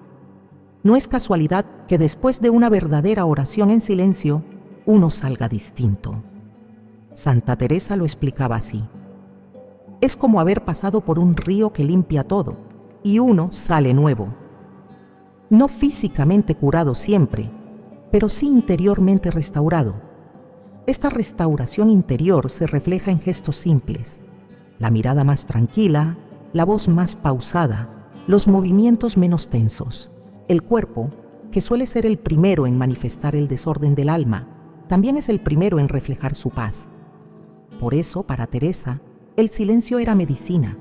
No es casualidad que después de una verdadera oración en silencio, uno salga distinto. Santa Teresa lo explicaba así: es como haber pasado por un río que limpia todo, y uno sale nuevo. No físicamente curado siempre, pero sí interiormente restaurado. Esta restauración interior se refleja en gestos simples: la mirada más tranquila, la voz más pausada, los movimientos menos tensos. El cuerpo, que suele ser el primero en manifestar el desorden del alma, también es el primero en reflejar su paz. Por eso, para Teresa, el silencio era medicina.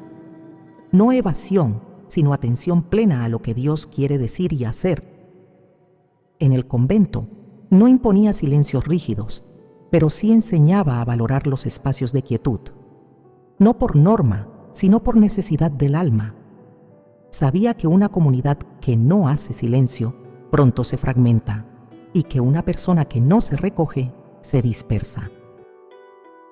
No evasión, sino atención plena a lo que Dios quiere decir y hacer. En el convento, no imponía silencios rígidos, pero sí enseñaba a valorar los espacios de quietud. No por norma, sino por necesidad del alma. Sabía que una comunidad que no hace silencio pronto se fragmenta y que una persona que no se recoge se dispersa.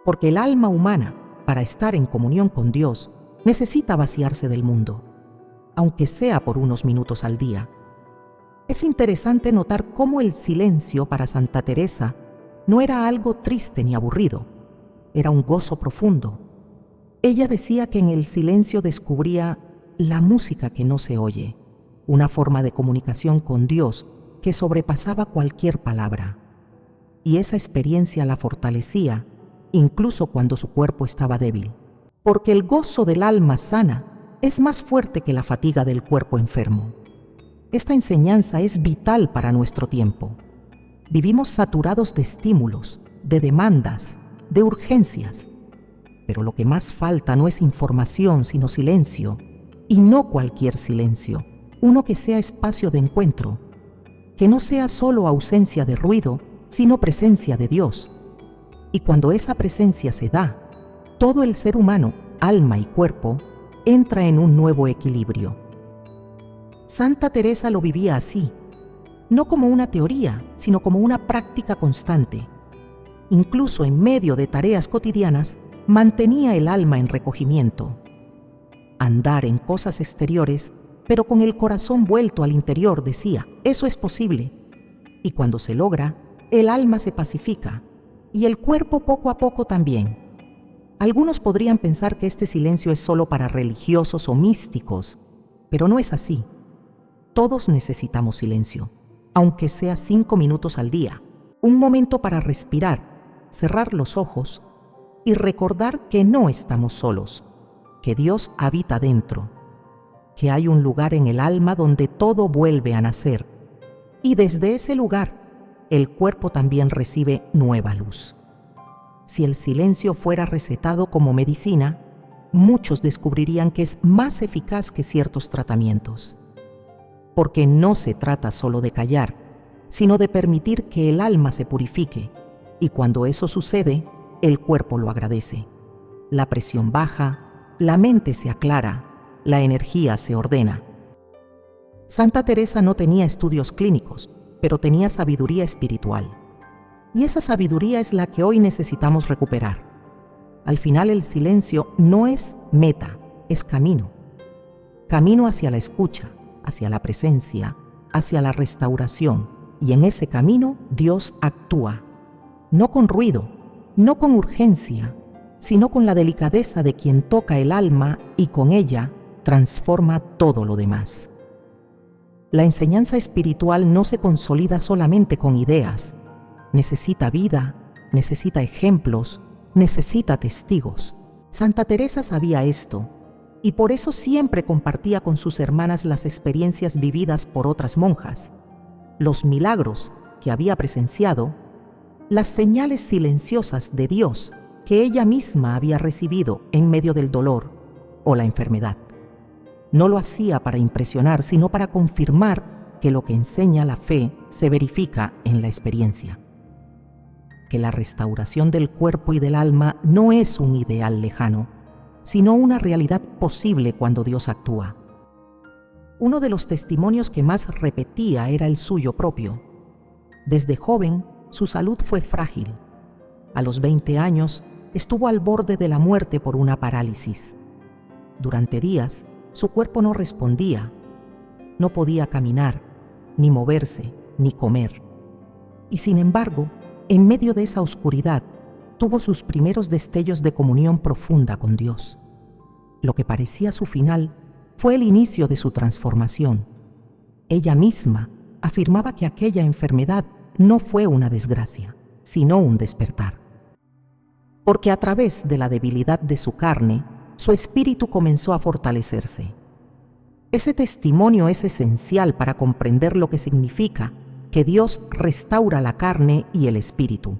Porque el alma humana, para estar en comunión con Dios, necesita vaciarse del mundo, aunque sea por unos minutos al día. Es interesante notar cómo el silencio para Santa Teresa no era algo triste ni aburrido, era un gozo profundo. Ella decía que en el silencio descubría la música que no se oye, una forma de comunicación con Dios que sobrepasaba cualquier palabra. Y esa experiencia la fortalecía, incluso cuando su cuerpo estaba débil, porque el gozo del alma sana es más fuerte que la fatiga del cuerpo enfermo. Esta enseñanza es vital para nuestro tiempo. Vivimos saturados de estímulos, de demandas, de urgencias, pero lo que más falta no es información, sino silencio. Y no cualquier silencio, uno que sea espacio de encuentro, que no sea solo ausencia de ruido, sino presencia de Dios. Y cuando esa presencia se da, todo el ser humano, alma y cuerpo, entra en un nuevo equilibrio. Santa Teresa lo vivía así, no como una teoría, sino como una práctica constante. Incluso en medio de tareas cotidianas, mantenía el alma en recogimiento. Andar en cosas exteriores, pero con el corazón vuelto al interior, decía, eso es posible. Y cuando se logra, el alma se pacifica, y el cuerpo poco a poco también. Algunos podrían pensar que este silencio es solo para religiosos o místicos, pero no es así. Todos necesitamos silencio, aunque sea 5 minutos al día, un momento para respirar, cerrar los ojos y recordar que no estamos solos, que Dios habita dentro, que hay un lugar en el alma donde todo vuelve a nacer, y desde ese lugar el cuerpo también recibe nueva luz. Si el silencio fuera recetado como medicina, muchos descubrirían que es más eficaz que ciertos tratamientos. Porque no se trata solo de callar, sino de permitir que el alma se purifique, y cuando eso sucede, el cuerpo lo agradece. La presión baja, la mente se aclara, la energía se ordena. Santa Teresa no tenía estudios clínicos, pero tenía sabiduría espiritual. Y esa sabiduría es la que hoy necesitamos recuperar. Al final, el silencio no es meta, es camino. Camino hacia la escucha, hacia la presencia, hacia la restauración. Y en ese camino Dios actúa, no con ruido, no con urgencia, sino con la delicadeza de quien toca el alma y con ella transforma todo lo demás. La enseñanza espiritual no se consolida solamente con ideas. Necesita vida, necesita ejemplos, necesita testigos. Santa Teresa sabía esto, y por eso siempre compartía con sus hermanas las experiencias vividas por otras monjas, los milagros que había presenciado, las señales silenciosas de Dios que ella misma había recibido en medio del dolor o la enfermedad. No lo hacía para impresionar, sino para confirmar que lo que enseña la fe se verifica en la experiencia. Que la restauración del cuerpo y del alma no es un ideal lejano, sino una realidad posible cuando Dios actúa. Uno de los testimonios que más repetía era el suyo propio. Desde joven, su salud fue frágil. A los 20 años, estuvo al borde de la muerte por una parálisis. Durante días, su cuerpo no respondía. No podía caminar, ni moverse, ni comer. Y sin embargo, en medio de esa oscuridad, tuvo sus primeros destellos de comunión profunda con Dios. Lo que parecía su final fue el inicio de su transformación. Ella misma afirmaba que aquella enfermedad no fue una desgracia, sino un despertar. Porque a través de la debilidad de su carne, su espíritu comenzó a fortalecerse. Ese testimonio es esencial para comprender lo que significa que Dios restaura la carne y el espíritu.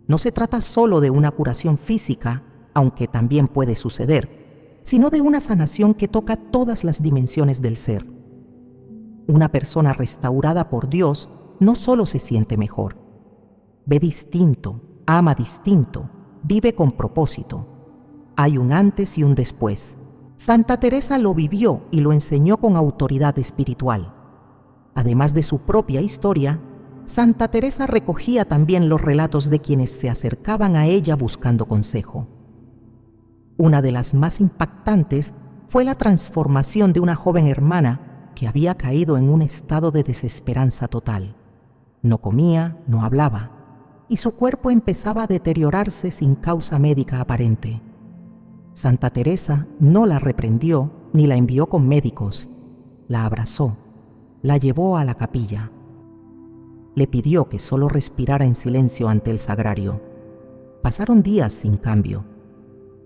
No se trata solo de una curación física, aunque también puede suceder, sino de una sanación que toca todas las dimensiones del ser. Una persona restaurada por Dios no solo se siente mejor, ve distinto, ama distinto, vive con propósito. Hay un antes y un después. Santa Teresa lo vivió y lo enseñó con autoridad espiritual. Además de su propia historia, Santa Teresa recogía también los relatos de quienes se acercaban a ella buscando consejo. Una de las más impactantes fue la transformación de una joven hermana que había caído en un estado de desesperanza total. No comía, no hablaba, y su cuerpo empezaba a deteriorarse sin causa médica aparente. Santa Teresa no la reprendió ni la envió con médicos. La abrazó, la llevó a la capilla. Le pidió que solo respirara en silencio ante el sagrario. Pasaron días sin cambio.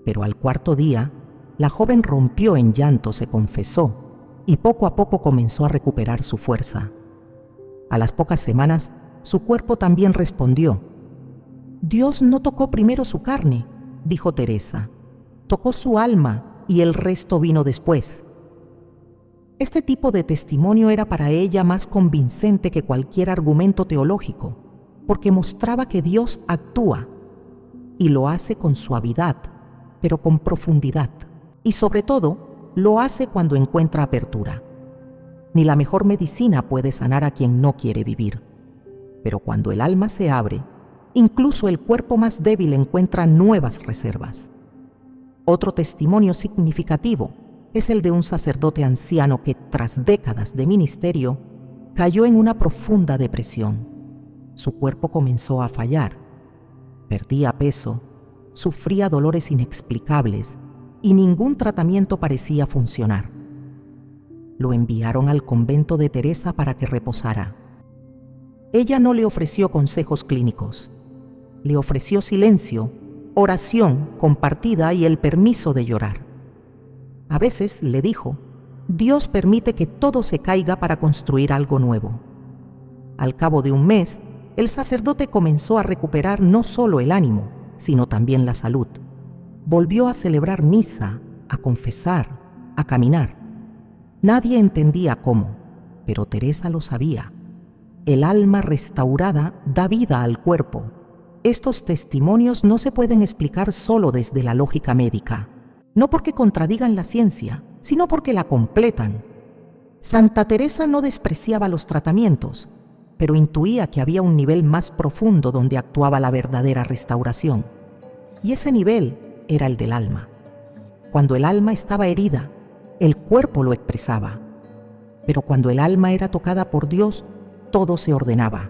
Pero al cuarto día, la joven rompió en llanto, se confesó, y poco a poco comenzó a recuperar su fuerza. A las pocas semanas, su cuerpo también respondió. Dios no tocó primero su carne, dijo Teresa, tocó su alma y el resto vino después. Este tipo de testimonio era para ella más convincente que cualquier argumento teológico, porque mostraba que Dios actúa y lo hace con suavidad, pero con profundidad, y sobre todo, lo hace cuando encuentra apertura. Ni la mejor medicina puede sanar a quien no quiere vivir, pero cuando el alma se abre, incluso el cuerpo más débil encuentra nuevas reservas. Otro testimonio significativo es el de un sacerdote anciano que, tras décadas de ministerio, cayó en una profunda depresión. Su cuerpo comenzó a fallar, perdía peso, sufría dolores inexplicables y ningún tratamiento parecía funcionar. Lo enviaron al convento de Teresa para que reposara. Ella no le ofreció consejos clínicos, le ofreció silencio, oración compartida y el permiso de llorar. A veces, le dijo, Dios permite que todo se caiga para construir algo nuevo. Al cabo de un mes, el sacerdote comenzó a recuperar no solo el ánimo, sino también la salud. Volvió a celebrar misa, a confesar, a caminar. Nadie entendía cómo, pero Teresa lo sabía. El alma restaurada da vida al cuerpo. Estos testimonios no se pueden explicar solo desde la lógica médica, no porque contradigan la ciencia, sino porque la completan. Santa Teresa no despreciaba los tratamientos, pero intuía que había un nivel más profundo donde actuaba la verdadera restauración. Y ese nivel era el del alma. Cuando el alma estaba herida, el cuerpo lo expresaba. Pero cuando el alma era tocada por Dios, todo se ordenaba.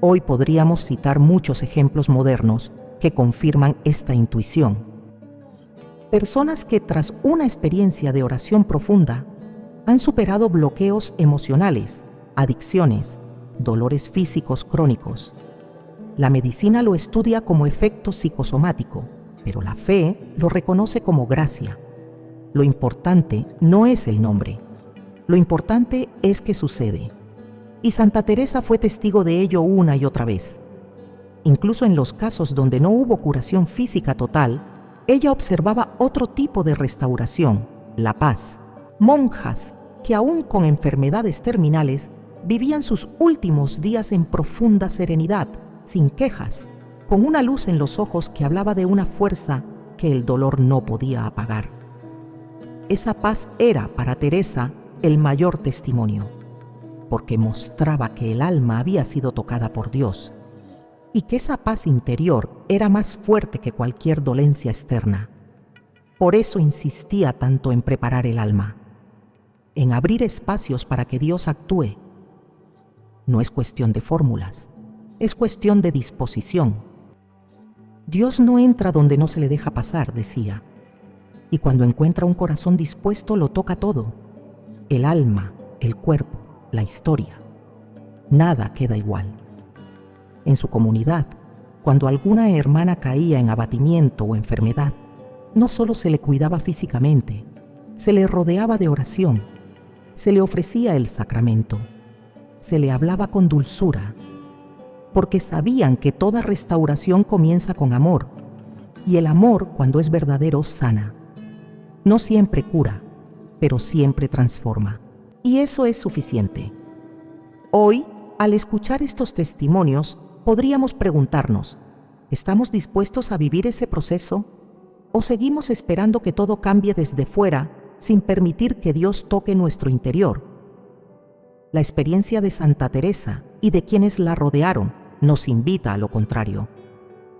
Hoy podríamos citar muchos ejemplos modernos que confirman esta intuición. Personas que tras una experiencia de oración profunda han superado bloqueos emocionales, adicciones, dolores físicos crónicos. La medicina lo estudia como efecto psicosomático, pero la fe lo reconoce como gracia. Lo importante no es el nombre, lo importante es que sucede. Y Santa Teresa fue testigo de ello una y otra vez. Incluso en los casos donde no hubo curación física total, ella observaba otro tipo de restauración, la paz. Monjas que aún con enfermedades terminales vivían sus últimos días en profunda serenidad, sin quejas, con una luz en los ojos que hablaba de una fuerza que el dolor no podía apagar. Esa paz era para Teresa el mayor testimonio, porque mostraba que el alma había sido tocada por Dios y que esa paz interior era más fuerte que cualquier dolencia externa. Por eso insistía tanto en preparar el alma, en abrir espacios para que Dios actúe. No es cuestión de fórmulas, es cuestión de disposición. Dios no entra donde no se le deja pasar, decía, y cuando encuentra un corazón dispuesto lo toca todo, el alma, el cuerpo, la historia. Nada queda igual. En su comunidad, cuando alguna hermana caía en abatimiento o enfermedad, no solo se le cuidaba físicamente, se le rodeaba de oración, se le ofrecía el sacramento, se le hablaba con dulzura, porque sabían que toda restauración comienza con amor, y el amor, cuando es verdadero, sana. No siempre cura, pero siempre transforma. Y eso es suficiente. Hoy, al escuchar estos testimonios, podríamos preguntarnos, ¿estamos dispuestos a vivir ese proceso? ¿O seguimos esperando que todo cambie desde fuera sin permitir que Dios toque nuestro interior? La experiencia de Santa Teresa y de quienes la rodearon nos invita a lo contrario.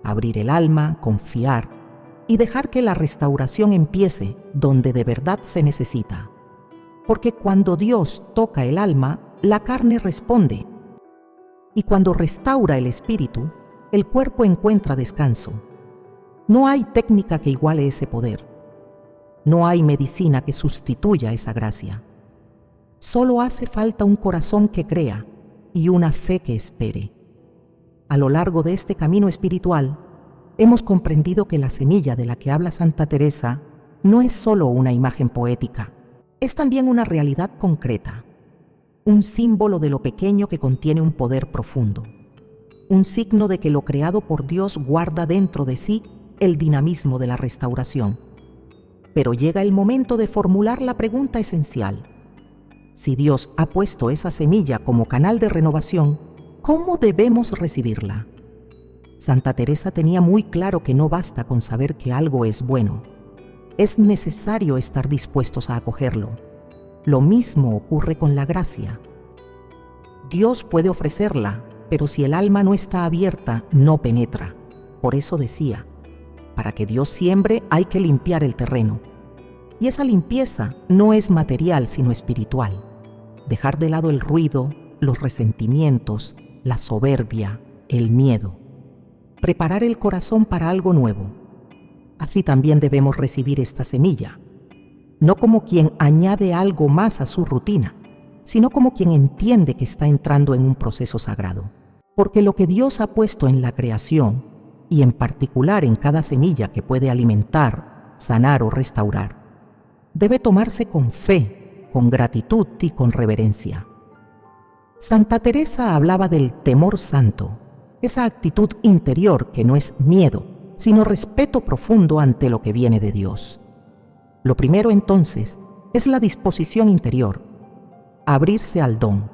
Abrir el alma, confiar y dejar que la restauración empiece donde de verdad se necesita. Porque cuando Dios toca el alma, la carne responde. Y cuando restaura el espíritu, el cuerpo encuentra descanso. No hay técnica que iguale ese poder. No hay medicina que sustituya esa gracia. Solo hace falta un corazón que crea y una fe que espere. A lo largo de este camino espiritual, hemos comprendido que la semilla de la que habla Santa Teresa no es solo una imagen poética, es también una realidad concreta, un símbolo de lo pequeño que contiene un poder profundo, un signo de que lo creado por Dios guarda dentro de sí el dinamismo de la restauración. Pero llega el momento de formular la pregunta esencial. Si Dios ha puesto esa semilla como canal de renovación, ¿cómo debemos recibirla? Santa Teresa tenía muy claro que no basta con saber que algo es bueno. Es necesario estar dispuestos a acogerlo. Lo mismo ocurre con la gracia. Dios puede ofrecerla, pero si el alma no está abierta, no penetra. Por eso decía, para que Dios siembre hay que limpiar el terreno. Y esa limpieza no es material, sino espiritual. Dejar de lado el ruido, los resentimientos, la soberbia, el miedo. Preparar el corazón para algo nuevo. Así también debemos recibir esta semilla, no como quien añade algo más a su rutina, sino como quien entiende que está entrando en un proceso sagrado. Porque lo que Dios ha puesto en la creación, y en particular en cada semilla que puede alimentar, sanar o restaurar, debe tomarse con fe, con gratitud y con reverencia. Santa Teresa hablaba del temor santo, esa actitud interior que no es miedo, sino respeto profundo ante lo que viene de Dios. Lo primero entonces es la disposición interior, abrirse al don,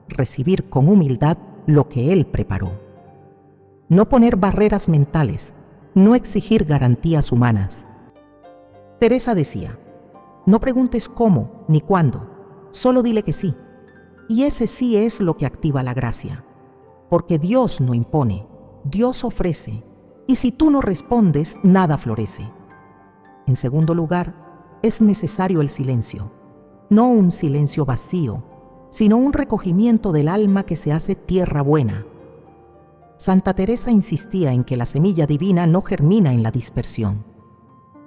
recibir con humildad lo que Él preparó. No poner barreras mentales, no exigir garantías humanas. Teresa decía, no preguntes cómo ni cuándo, solo dile que sí. Y ese sí es lo que activa la gracia, porque Dios no impone, Dios ofrece, y si tú no respondes, nada florece. En segundo lugar, es necesario el silencio, no un silencio vacío, sino un recogimiento del alma que se hace tierra buena. Santa Teresa insistía en que la semilla divina no germina en la dispersión.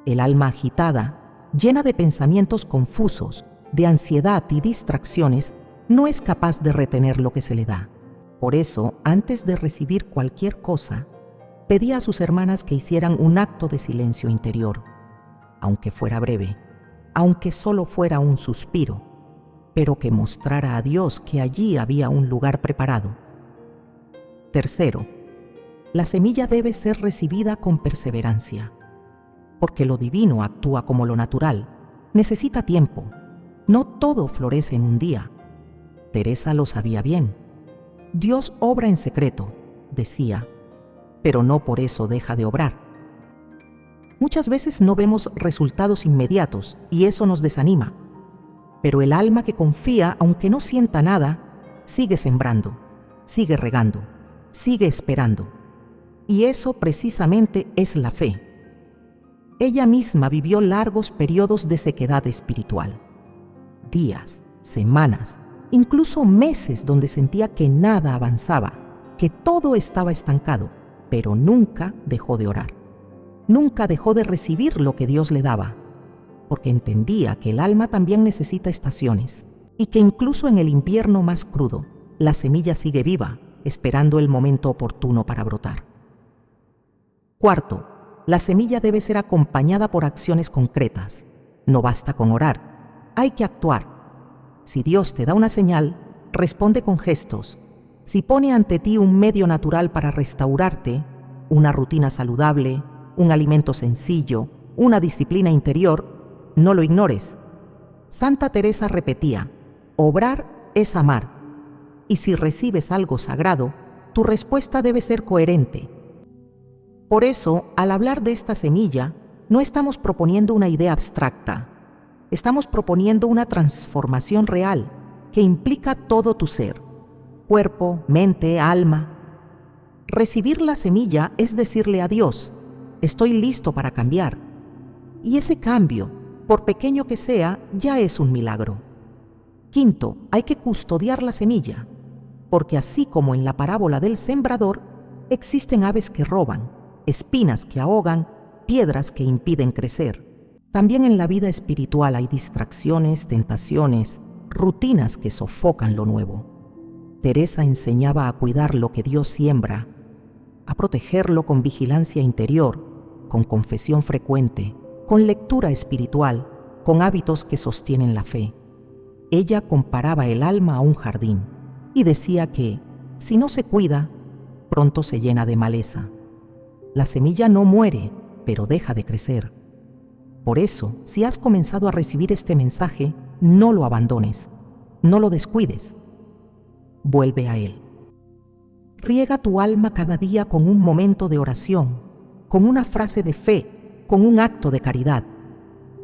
El alma agitada, llena de pensamientos confusos, de ansiedad y distracciones, no es capaz de retener lo que se le da. Por eso, antes de recibir cualquier cosa, pedía a sus hermanas que hicieran un acto de silencio interior, aunque fuera breve, aunque solo fuera un suspiro, pero que mostrara a Dios que allí había un lugar preparado. Tercero, la semilla debe ser recibida con perseverancia, porque lo divino actúa como lo natural, necesita tiempo. No todo florece en un día. Teresa lo sabía bien. Dios obra en secreto, decía, pero no por eso deja de obrar. Muchas veces no vemos resultados inmediatos y eso nos desanima, pero el alma que confía, aunque no sienta nada, sigue sembrando, sigue regando, sigue esperando. Y eso precisamente es la fe. Ella misma vivió largos periodos de sequedad espiritual, días, semanas, incluso meses donde sentía que nada avanzaba, que todo estaba estancado, pero nunca dejó de orar. Nunca dejó de recibir lo que Dios le daba, porque entendía que el alma también necesita estaciones y que incluso en el invierno más crudo, la semilla sigue viva, esperando el momento oportuno para brotar. Cuarto, la semilla debe ser acompañada por acciones concretas. No basta con orar, hay que actuar. Si Dios te da una señal, responde con gestos. Si pone ante ti un medio natural para restaurarte, una rutina saludable, un alimento sencillo, una disciplina interior, no lo ignores. Santa Teresa repetía, obrar es amar, y si recibes algo sagrado, tu respuesta debe ser coherente. Por eso, al hablar de esta semilla, no estamos proponiendo una idea abstracta, estamos proponiendo una transformación real que implica todo tu ser, cuerpo, mente, alma. Recibir la semilla es decirle a Dios, estoy listo para cambiar. Y ese cambio, por pequeño que sea, ya es un milagro. Quinto, hay que custodiar la semilla, porque así como en la parábola del sembrador, existen aves que roban, espinas que ahogan, piedras que impiden crecer. También en la vida espiritual hay distracciones, tentaciones, rutinas que sofocan lo nuevo. Teresa enseñaba a cuidar lo que Dios siembra, a protegerlo con vigilancia interior, con confesión frecuente, con lectura espiritual, con hábitos que sostienen la fe. Ella comparaba el alma a un jardín y decía que, si no se cuida, pronto se llena de maleza. La semilla no muere, pero deja de crecer. Por eso, si has comenzado a recibir este mensaje, no lo abandones, no lo descuides. Vuelve a él. Riega tu alma cada día con un momento de oración, con una frase de fe, con un acto de caridad,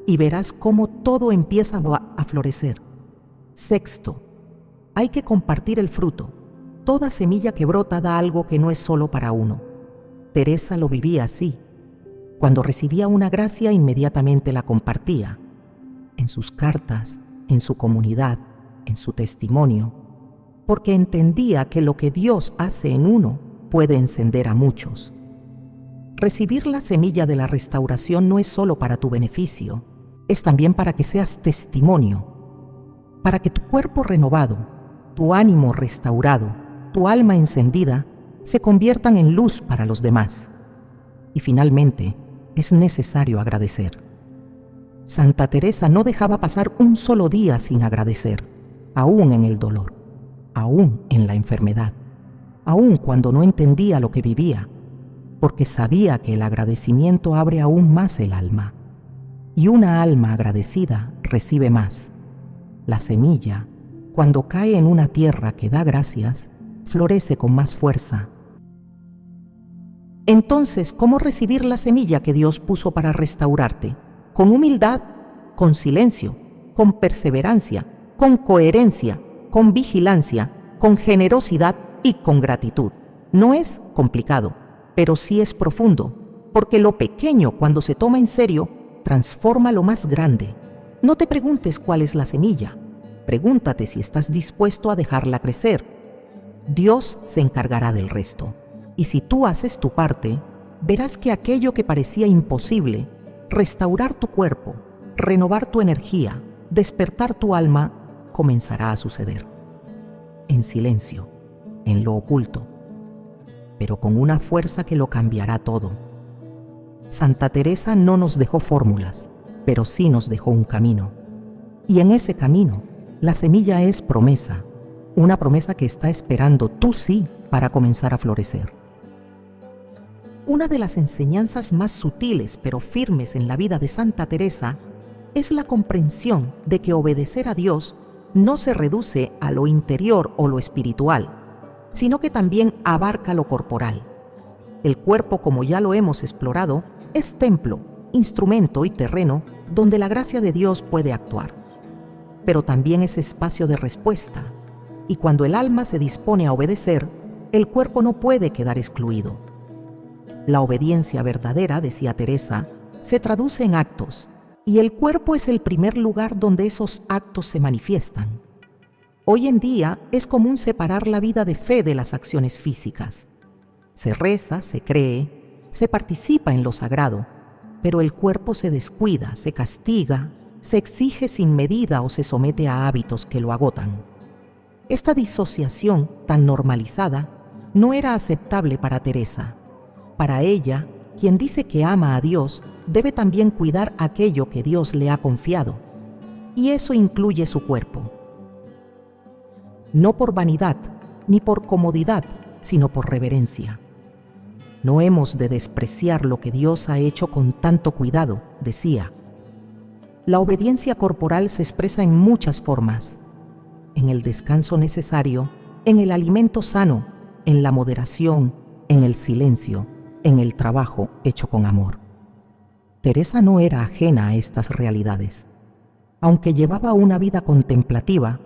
y verás cómo todo empieza a florecer. Sexto, hay que compartir el fruto. Toda semilla que brota da algo que no es solo para uno. Teresa lo vivía así. Cuando recibía una gracia, inmediatamente la compartía. En sus cartas, en su comunidad, en su testimonio, porque entendía que lo que Dios hace en uno puede encender a muchos. Recibir la semilla de la restauración no es solo para tu beneficio, es también para que seas testimonio, para que tu cuerpo renovado, tu ánimo restaurado, tu alma encendida, se conviertan en luz para los demás. Y finalmente, es necesario agradecer. Santa Teresa no dejaba pasar un solo día sin agradecer, aún en el dolor, aún en la enfermedad, aún cuando no entendía lo que vivía. porque sabía que el agradecimiento abre aún más el alma. Y una alma agradecida recibe más. La semilla, cuando cae en una tierra que da gracias, florece con más fuerza. Entonces, ¿cómo recibir la semilla que Dios puso para restaurarte? Con humildad, con silencio, con perseverancia, con coherencia, con vigilancia, con generosidad y con gratitud. No es complicado, pero sí es profundo, porque lo pequeño, cuando se toma en serio, transforma lo más grande. No te preguntes cuál es la semilla, pregúntate si estás dispuesto a dejarla crecer. Dios se encargará del resto. Y si tú haces tu parte, verás que aquello que parecía imposible, restaurar tu cuerpo, renovar tu energía, despertar tu alma, comenzará a suceder. En silencio, en lo oculto, pero con una fuerza que lo cambiará todo. Santa Teresa no nos dejó fórmulas, pero sí nos dejó un camino. Y en ese camino, la semilla es promesa, una promesa que está esperando tú sí para comenzar a florecer. Una de las enseñanzas más sutiles pero firmes en la vida de Santa Teresa es la comprensión de que obedecer a Dios no se reduce a lo interior o lo espiritual, sino que también abarca lo corporal. El cuerpo, como ya lo hemos explorado, es templo, instrumento y terreno donde la gracia de Dios puede actuar. Pero también es espacio de respuesta, y cuando el alma se dispone a obedecer, el cuerpo no puede quedar excluido. La obediencia verdadera, decía Teresa, se traduce en actos, y el cuerpo es el primer lugar donde esos actos se manifiestan. Hoy en día es común separar la vida de fe de las acciones físicas. Se reza, se cree, se participa en lo sagrado, pero el cuerpo se descuida, se castiga, se exige sin medida o se somete a hábitos que lo agotan. Esta disociación tan normalizada no era aceptable para Teresa. Para ella, quien dice que ama a Dios debe también cuidar aquello que Dios le ha confiado, y eso incluye su cuerpo. No por vanidad, ni por comodidad, sino por reverencia. No hemos de despreciar lo que Dios ha hecho con tanto cuidado, decía. La obediencia corporal se expresa en muchas formas: en el descanso necesario, en el alimento sano, en la moderación, en el silencio, en el trabajo hecho con amor. Teresa no era ajena a estas realidades. Aunque llevaba una vida contemplativa,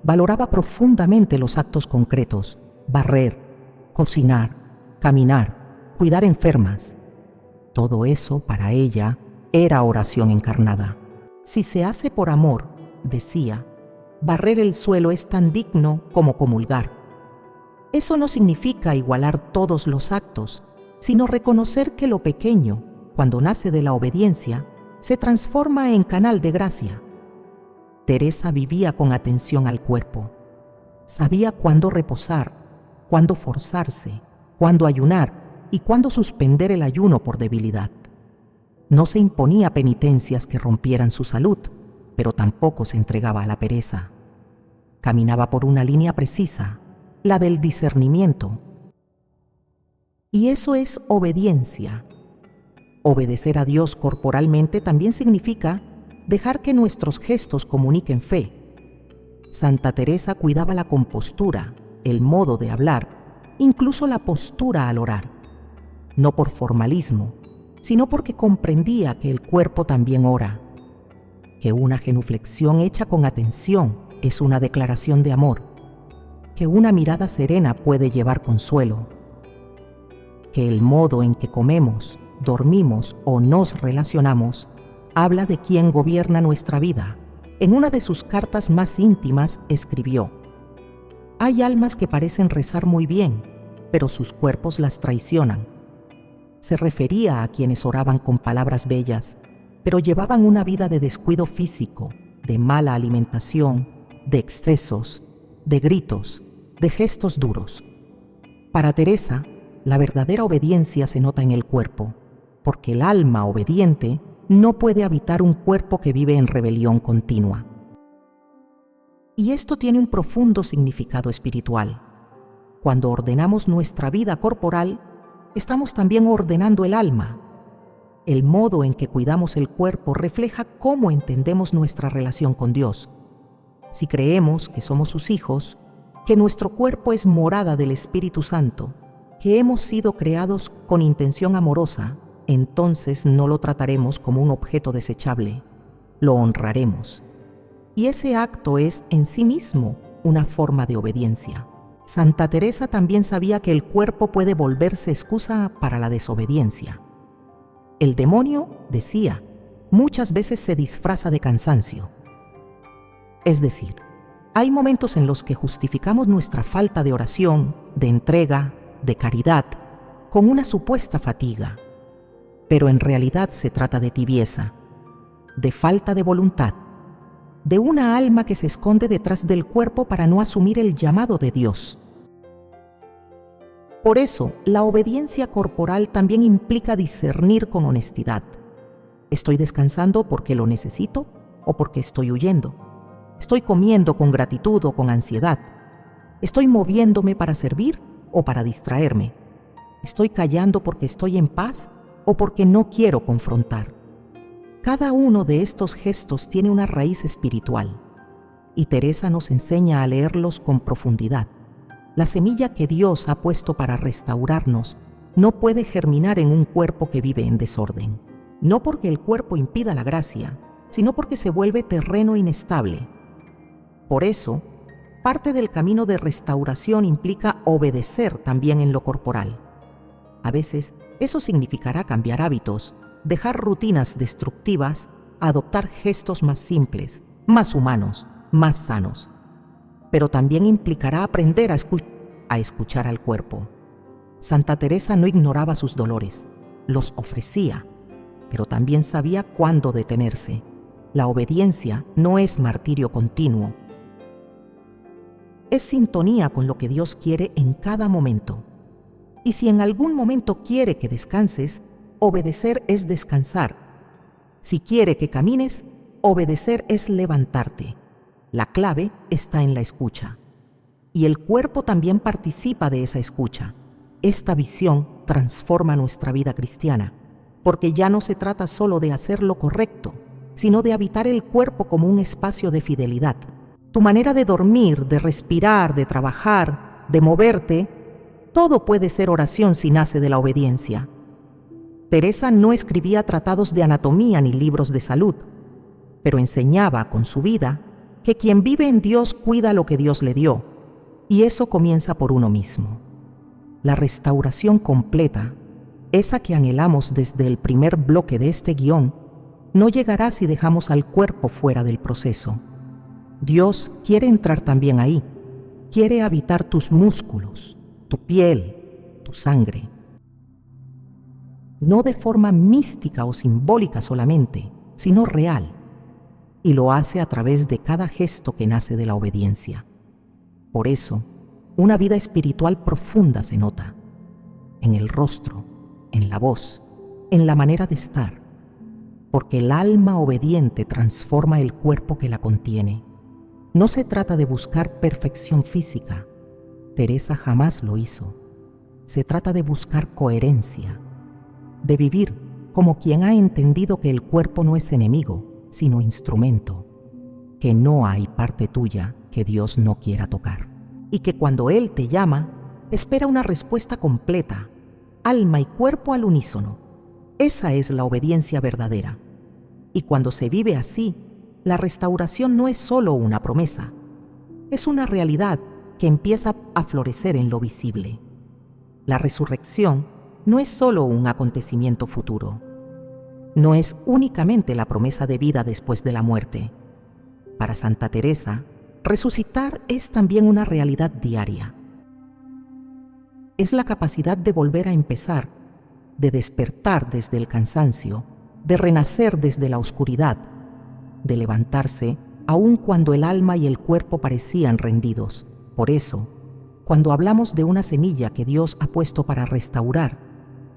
valoraba profundamente los actos concretos: barrer, cocinar, caminar, cuidar enfermas. Todo eso, para ella, era oración encarnada. Si se hace por amor, decía, barrer el suelo es tan digno como comulgar. Eso no significa igualar todos los actos, sino reconocer que lo pequeño, cuando nace de la obediencia, se transforma en canal de gracia. Teresa vivía con atención al cuerpo. Sabía cuándo reposar, cuándo forzarse, cuándo ayunar y cuándo suspender el ayuno por debilidad. No se imponía penitencias que rompieran su salud, pero tampoco se entregaba a la pereza. Caminaba por una línea precisa, la del discernimiento. Y eso es obediencia. Obedecer a Dios corporalmente también significa dejar que nuestros gestos comuniquen fe. Santa Teresa cuidaba la compostura, el modo de hablar, incluso la postura al orar. No por formalismo, sino porque comprendía que el cuerpo también ora, que una genuflexión hecha con atención es una declaración de amor, que una mirada serena puede llevar consuelo, que el modo en que comemos, dormimos o nos relacionamos habla de quién gobierna nuestra vida. En una de sus cartas más íntimas escribió: «Hay almas que parecen rezar muy bien, pero sus cuerpos las traicionan». Se refería a quienes oraban con palabras bellas, pero llevaban una vida de descuido físico, de mala alimentación, de excesos, de gritos, de gestos duros. Para Teresa, la verdadera obediencia se nota en el cuerpo, porque el alma obediente no puede habitar un cuerpo que vive en rebelión continua. Y esto tiene un profundo significado espiritual. Cuando ordenamos nuestra vida corporal, estamos también ordenando el alma. El modo en que cuidamos el cuerpo refleja cómo entendemos nuestra relación con Dios. Si creemos que somos sus hijos, que nuestro cuerpo es morada del Espíritu Santo, que hemos sido creados con intención amorosa, entonces no lo trataremos como un objeto desechable, lo honraremos. Y ese acto es en sí mismo una forma de obediencia. Santa Teresa también sabía que el cuerpo puede volverse excusa para la desobediencia. El demonio, decía, muchas veces se disfraza de cansancio. Es decir, hay momentos en los que justificamos nuestra falta de oración, de entrega, de caridad, con una supuesta fatiga. Pero en realidad se trata de tibieza, de falta de voluntad, de una alma que se esconde detrás del cuerpo para no asumir el llamado de Dios. Por eso, la obediencia corporal también implica discernir con honestidad. ¿Estoy descansando porque lo necesito o porque estoy huyendo? ¿Estoy comiendo con gratitud o con ansiedad? ¿Estoy moviéndome para servir o para distraerme? ¿Estoy callando porque estoy en paz o porque no quiero confrontar? Cada uno de estos gestos tiene una raíz espiritual, y Teresa nos enseña a leerlos con profundidad. La semilla que Dios ha puesto para restaurarnos no puede germinar en un cuerpo que vive en desorden. No porque el cuerpo impida la gracia, sino porque se vuelve terreno inestable. Por eso, parte del camino de restauración implica obedecer también en lo corporal. A veces, eso significará cambiar hábitos, dejar rutinas destructivas, adoptar gestos más simples, más humanos, más sanos. Pero también implicará aprender a escuchar al cuerpo. Santa Teresa no ignoraba sus dolores, los ofrecía, pero también sabía cuándo detenerse. La obediencia no es martirio continuo. Es sintonía con lo que Dios quiere en cada momento. Y si en algún momento quiere que descanses, obedecer es descansar. Si quiere que camines, obedecer es levantarte. La clave está en la escucha. Y el cuerpo también participa de esa escucha. Esta visión transforma nuestra vida cristiana, porque ya no se trata solo de hacer lo correcto, sino de habitar el cuerpo como un espacio de fidelidad. Tu manera de dormir, de respirar, de trabajar, de moverte, todo puede ser oración si nace de la obediencia. Teresa no escribía tratados de anatomía ni libros de salud, pero enseñaba con su vida que quien vive en Dios cuida lo que Dios le dio, y eso comienza por uno mismo. La restauración completa, esa que anhelamos desde el primer bloque de este guión, no llegará si dejamos al cuerpo fuera del proceso. Dios quiere entrar también ahí, quiere habitar tus músculos, tu piel, tu sangre. No de forma mística o simbólica solamente, sino real, y lo hace a través de cada gesto que nace de la obediencia. Por eso, una vida espiritual profunda se nota, en el rostro, en la voz, en la manera de estar, porque el alma obediente transforma el cuerpo que la contiene. No se trata de buscar perfección física, Teresa jamás lo hizo. Se trata de buscar coherencia, de vivir como quien ha entendido que el cuerpo no es enemigo, sino instrumento, que no hay parte tuya que Dios no quiera tocar, y que cuando Él te llama, espera una respuesta completa, alma y cuerpo al unísono. Esa es la obediencia verdadera. Y cuando se vive así, la restauración no es solo una promesa, es una realidad que empieza a florecer en lo visible. La resurrección no es solo un acontecimiento futuro, no es únicamente la promesa de vida después de la muerte. Para Santa Teresa, resucitar es también una realidad diaria. Es la capacidad de volver a empezar, de despertar desde el cansancio, de renacer desde la oscuridad, de levantarse aun cuando el alma y el cuerpo parecían rendidos. Por eso, cuando hablamos de una semilla que Dios ha puesto para restaurar,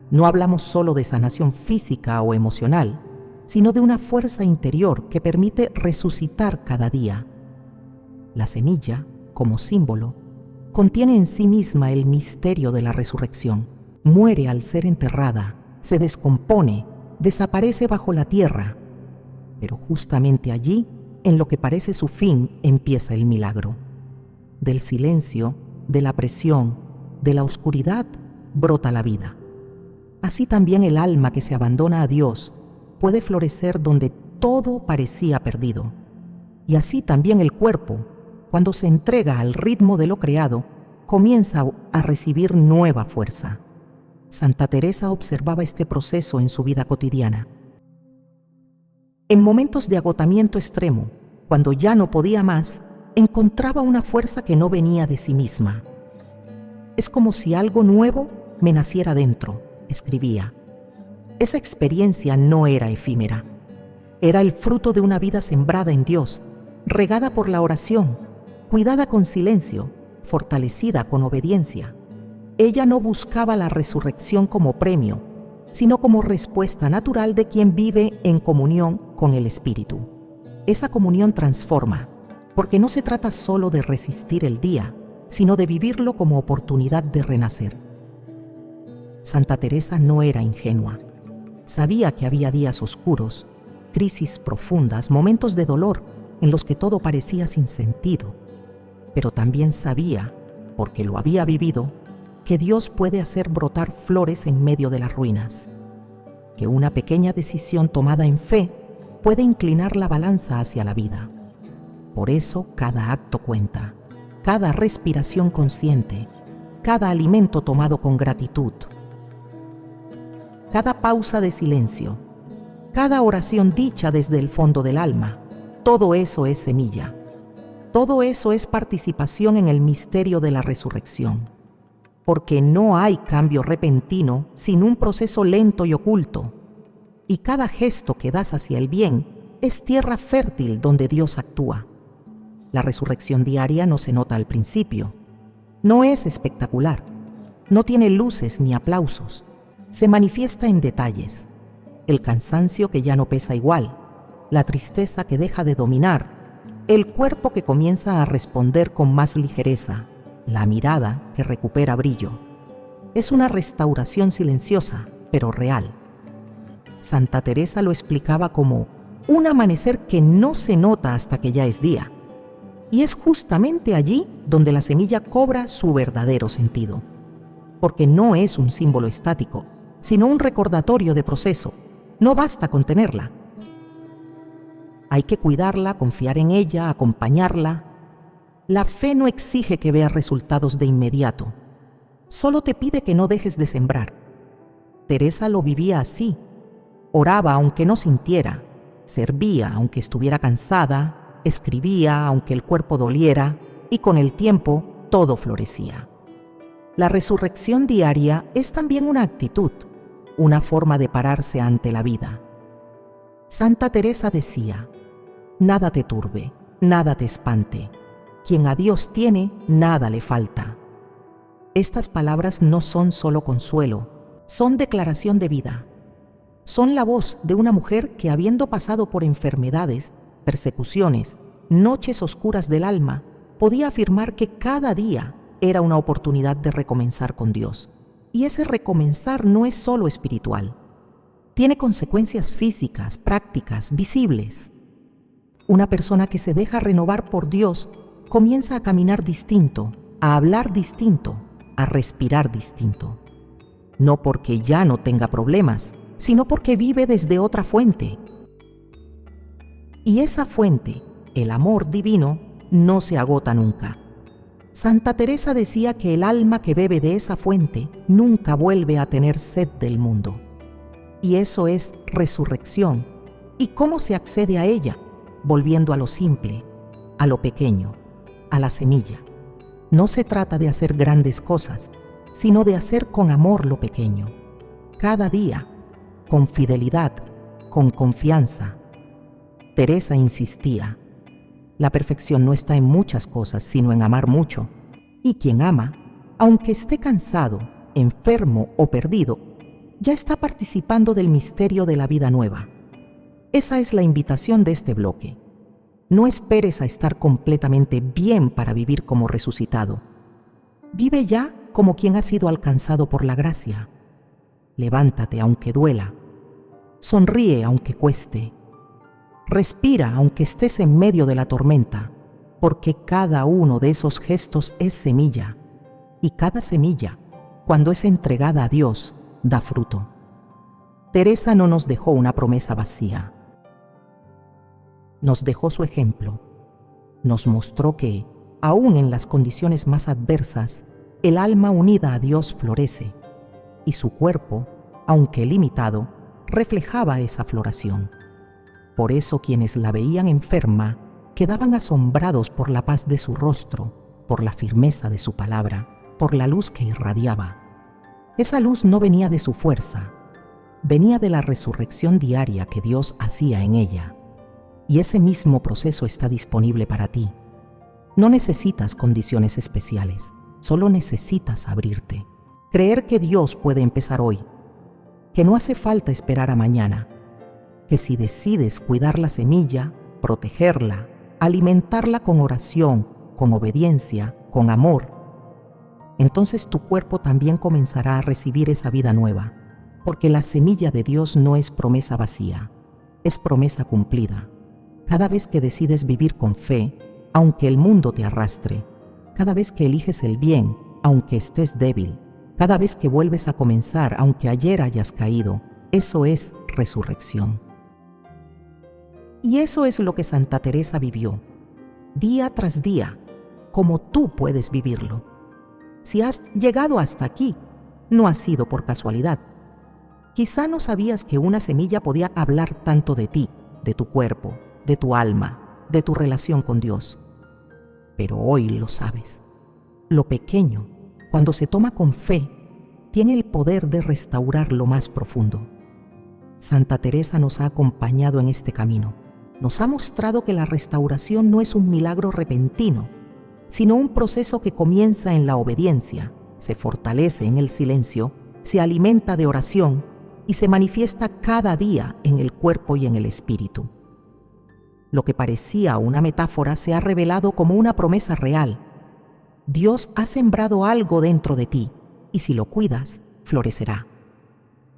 no hablamos solo de sanación física o emocional, sino de una fuerza interior que permite resucitar cada día. La semilla, como símbolo, contiene en sí misma el misterio de la resurrección. muere al ser enterrada, se descompone, desaparece bajo la tierra. Pero justamente allí, en lo que parece su fin, empieza el milagro. Del silencio, de la presión, de la oscuridad, brota la vida. Así también el alma que se abandona a Dios puede florecer donde todo parecía perdido. Y así también el cuerpo, cuando se entrega al ritmo de lo creado, comienza a recibir nueva fuerza. Santa Teresa observaba este proceso en su vida cotidiana. En momentos de agotamiento extremo, cuando ya no podía más, encontraba una fuerza que no venía de sí misma. Es como si algo nuevo me naciera dentro, escribía. Esa experiencia no era efímera. Era el fruto de una vida sembrada en Dios, regada por la oración, cuidada con silencio, fortalecida con obediencia. Ella no buscaba la resurrección como premio, sino como respuesta natural de quien vive en comunión con el Espíritu. Esa comunión transforma, porque no se trata solo de resistir el día, sino de vivirlo como oportunidad de renacer. Santa Teresa no era ingenua. Sabía que había días oscuros, crisis profundas, momentos de dolor en los que todo parecía sin sentido. Pero también sabía, porque lo había vivido, que Dios puede hacer brotar flores en medio de las ruinas, que una pequeña decisión tomada en fe puede inclinar la balanza hacia la vida. Por eso cada acto cuenta, cada respiración consciente, cada alimento tomado con gratitud, cada pausa de silencio, cada oración dicha desde el fondo del alma, todo eso es semilla. Todo eso es participación en el misterio de la resurrección. Porque no hay cambio repentino sin un proceso lento y oculto. Y cada gesto que das hacia el bien es tierra fértil donde Dios actúa. La resurrección diaria no se nota al principio. No es espectacular. No tiene luces ni aplausos. Se manifiesta en detalles. El cansancio que ya no pesa igual. La tristeza que deja de dominar. El cuerpo que comienza a responder con más ligereza. La mirada que recupera brillo. Es una restauración silenciosa, pero real. Santa Teresa lo explicaba como un amanecer que no se nota hasta que ya es día. Y es justamente allí donde la semilla cobra su verdadero sentido. Porque no es un símbolo estático, sino un recordatorio de proceso. No basta con tenerla. Hay que cuidarla, confiar en ella, acompañarla. La fe no exige que veas resultados de inmediato. Solo te pide que no dejes de sembrar. Teresa lo vivía así. Oraba aunque no sintiera, servía aunque estuviera cansada, escribía aunque el cuerpo doliera, y con el tiempo todo florecía. La resurrección diaria es también una actitud, una forma de pararse ante la vida. Santa Teresa decía: nada te turbe, nada te espante. Quien a Dios tiene, nada le falta. Estas palabras no son solo consuelo, son declaración de vida. Son la voz de una mujer que, habiendo pasado por enfermedades, persecuciones, noches oscuras del alma, podía afirmar que cada día era una oportunidad de recomenzar con Dios. Y ese recomenzar no es solo espiritual. Tiene consecuencias físicas, prácticas, visibles. Una persona que se deja renovar por Dios comienza a caminar distinto, a hablar distinto, a respirar distinto. No porque ya no tenga problemas, sino porque vive desde otra fuente. Y esa fuente, el amor divino, no se agota nunca. Santa Teresa decía que el alma que bebe de esa fuente nunca vuelve a tener sed del mundo. Y eso es resurrección. ¿Y cómo se accede a ella? Volviendo a lo simple, a lo pequeño, a la semilla. No se trata de hacer grandes cosas, sino de hacer con amor lo pequeño. Cada día, con fidelidad, con confianza. Teresa insistía: la perfección no está en muchas cosas, sino en amar mucho. Y quien ama, aunque esté cansado, enfermo o perdido, ya está participando del misterio de la vida nueva. Esa es la invitación de este bloque. No esperes a estar completamente bien para vivir como resucitado. Vive ya como quien ha sido alcanzado por la gracia, Levántate aunque duela. Sonríe aunque cueste. Respira aunque estés en medio de la tormenta, porque cada uno de esos gestos es semilla, y cada semilla, cuando es entregada a Dios, da fruto. Teresa no nos dejó una promesa vacía. Nos dejó su ejemplo. Nos mostró que, aun en las condiciones más adversas, el alma unida a Dios florece, y su cuerpo, aunque limitado, reflejaba esa floración. Por eso quienes la veían enferma quedaban asombrados por la paz de su rostro, por la firmeza de su palabra, por la luz que irradiaba. Esa luz no venía de su fuerza, venía de la resurrección diaria que Dios hacía en ella. Y ese mismo proceso está disponible para ti. No necesitas condiciones especiales, solo necesitas abrirte. Creer que Dios puede empezar hoy, que no hace falta esperar a mañana, que si decides cuidar la semilla, protegerla, alimentarla con oración, con obediencia, con amor, entonces tu cuerpo también comenzará a recibir esa vida nueva, porque la semilla de Dios no es promesa vacía, es promesa cumplida. Cada vez que decides vivir con fe, aunque el mundo te arrastre, cada vez que eliges el bien, aunque estés débil, cada vez que vuelves a comenzar, aunque ayer hayas caído, eso es resurrección. Y eso es lo que Santa Teresa vivió, día tras día, como tú puedes vivirlo. Si has llegado hasta aquí, no ha sido por casualidad. Quizá no sabías que una semilla podía hablar tanto de ti, de tu cuerpo, de tu alma, de tu relación con Dios. Pero hoy lo sabes. Lo pequeño, cuando se toma con fe, tiene el poder de restaurar lo más profundo. Santa Teresa nos ha acompañado en este camino. Nos ha mostrado que la restauración no es un milagro repentino, sino un proceso que comienza en la obediencia, se fortalece en el silencio, se alimenta de oración y se manifiesta cada día en el cuerpo y en el espíritu. Lo que parecía una metáfora se ha revelado como una promesa real. Dios ha sembrado algo dentro de ti y si lo cuidas, florecerá.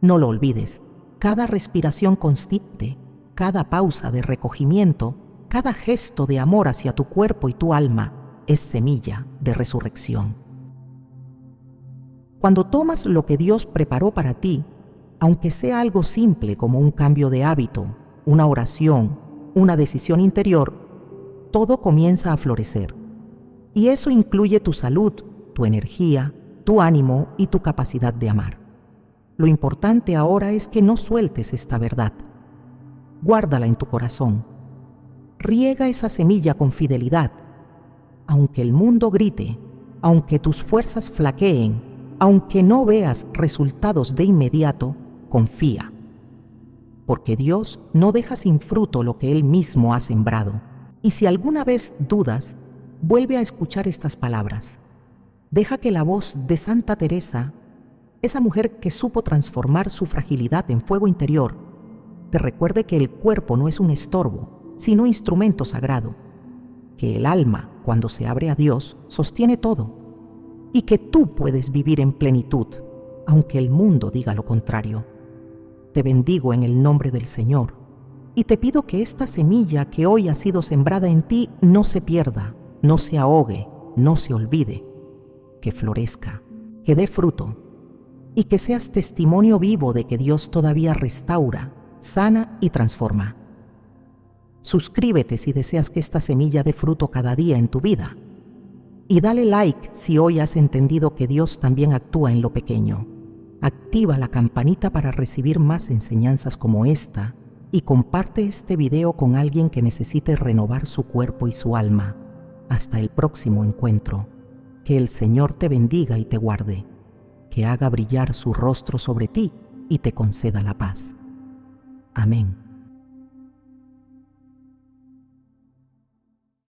No lo olvides, cada respiración consciente, cada pausa de recogimiento, cada gesto de amor hacia tu cuerpo y tu alma es semilla de resurrección. Cuando tomas lo que Dios preparó para ti, aunque sea algo simple como un cambio de hábito, una oración, una decisión interior, todo comienza a florecer. Y eso incluye tu salud, tu energía, tu ánimo y tu capacidad de amar. Lo importante ahora es que no sueltes esta verdad. Guárdala en tu corazón. Riega esa semilla con fidelidad. Aunque el mundo grite, aunque tus fuerzas flaqueen, aunque no veas resultados de inmediato, confía. Porque Dios no deja sin fruto lo que Él mismo ha sembrado. Y si alguna vez dudas, vuelve a escuchar estas palabras. Deja que la voz de Santa Teresa, esa mujer que supo transformar su fragilidad en fuego interior, te recuerde que el cuerpo no es un estorbo, sino instrumento sagrado, que el alma, cuando se abre a Dios, sostiene todo, y que tú puedes vivir en plenitud, aunque el mundo diga lo contrario. Te bendigo en el nombre del Señor, y te pido que esta semilla que hoy ha sido sembrada en ti no se pierda, no se ahogue, no se olvide, que florezca, que dé fruto, y que seas testimonio vivo de que Dios todavía restaura, sana y transforma. Suscríbete si deseas que esta semilla dé fruto cada día en tu vida. Y dale like si hoy has entendido que Dios también actúa en lo pequeño. Activa la campanita para recibir más enseñanzas como esta y comparte este video con alguien que necesite renovar su cuerpo y su alma. Hasta el próximo encuentro. Que el Señor te bendiga y te guarde. Que haga brillar su rostro sobre ti y te conceda la paz. Amén.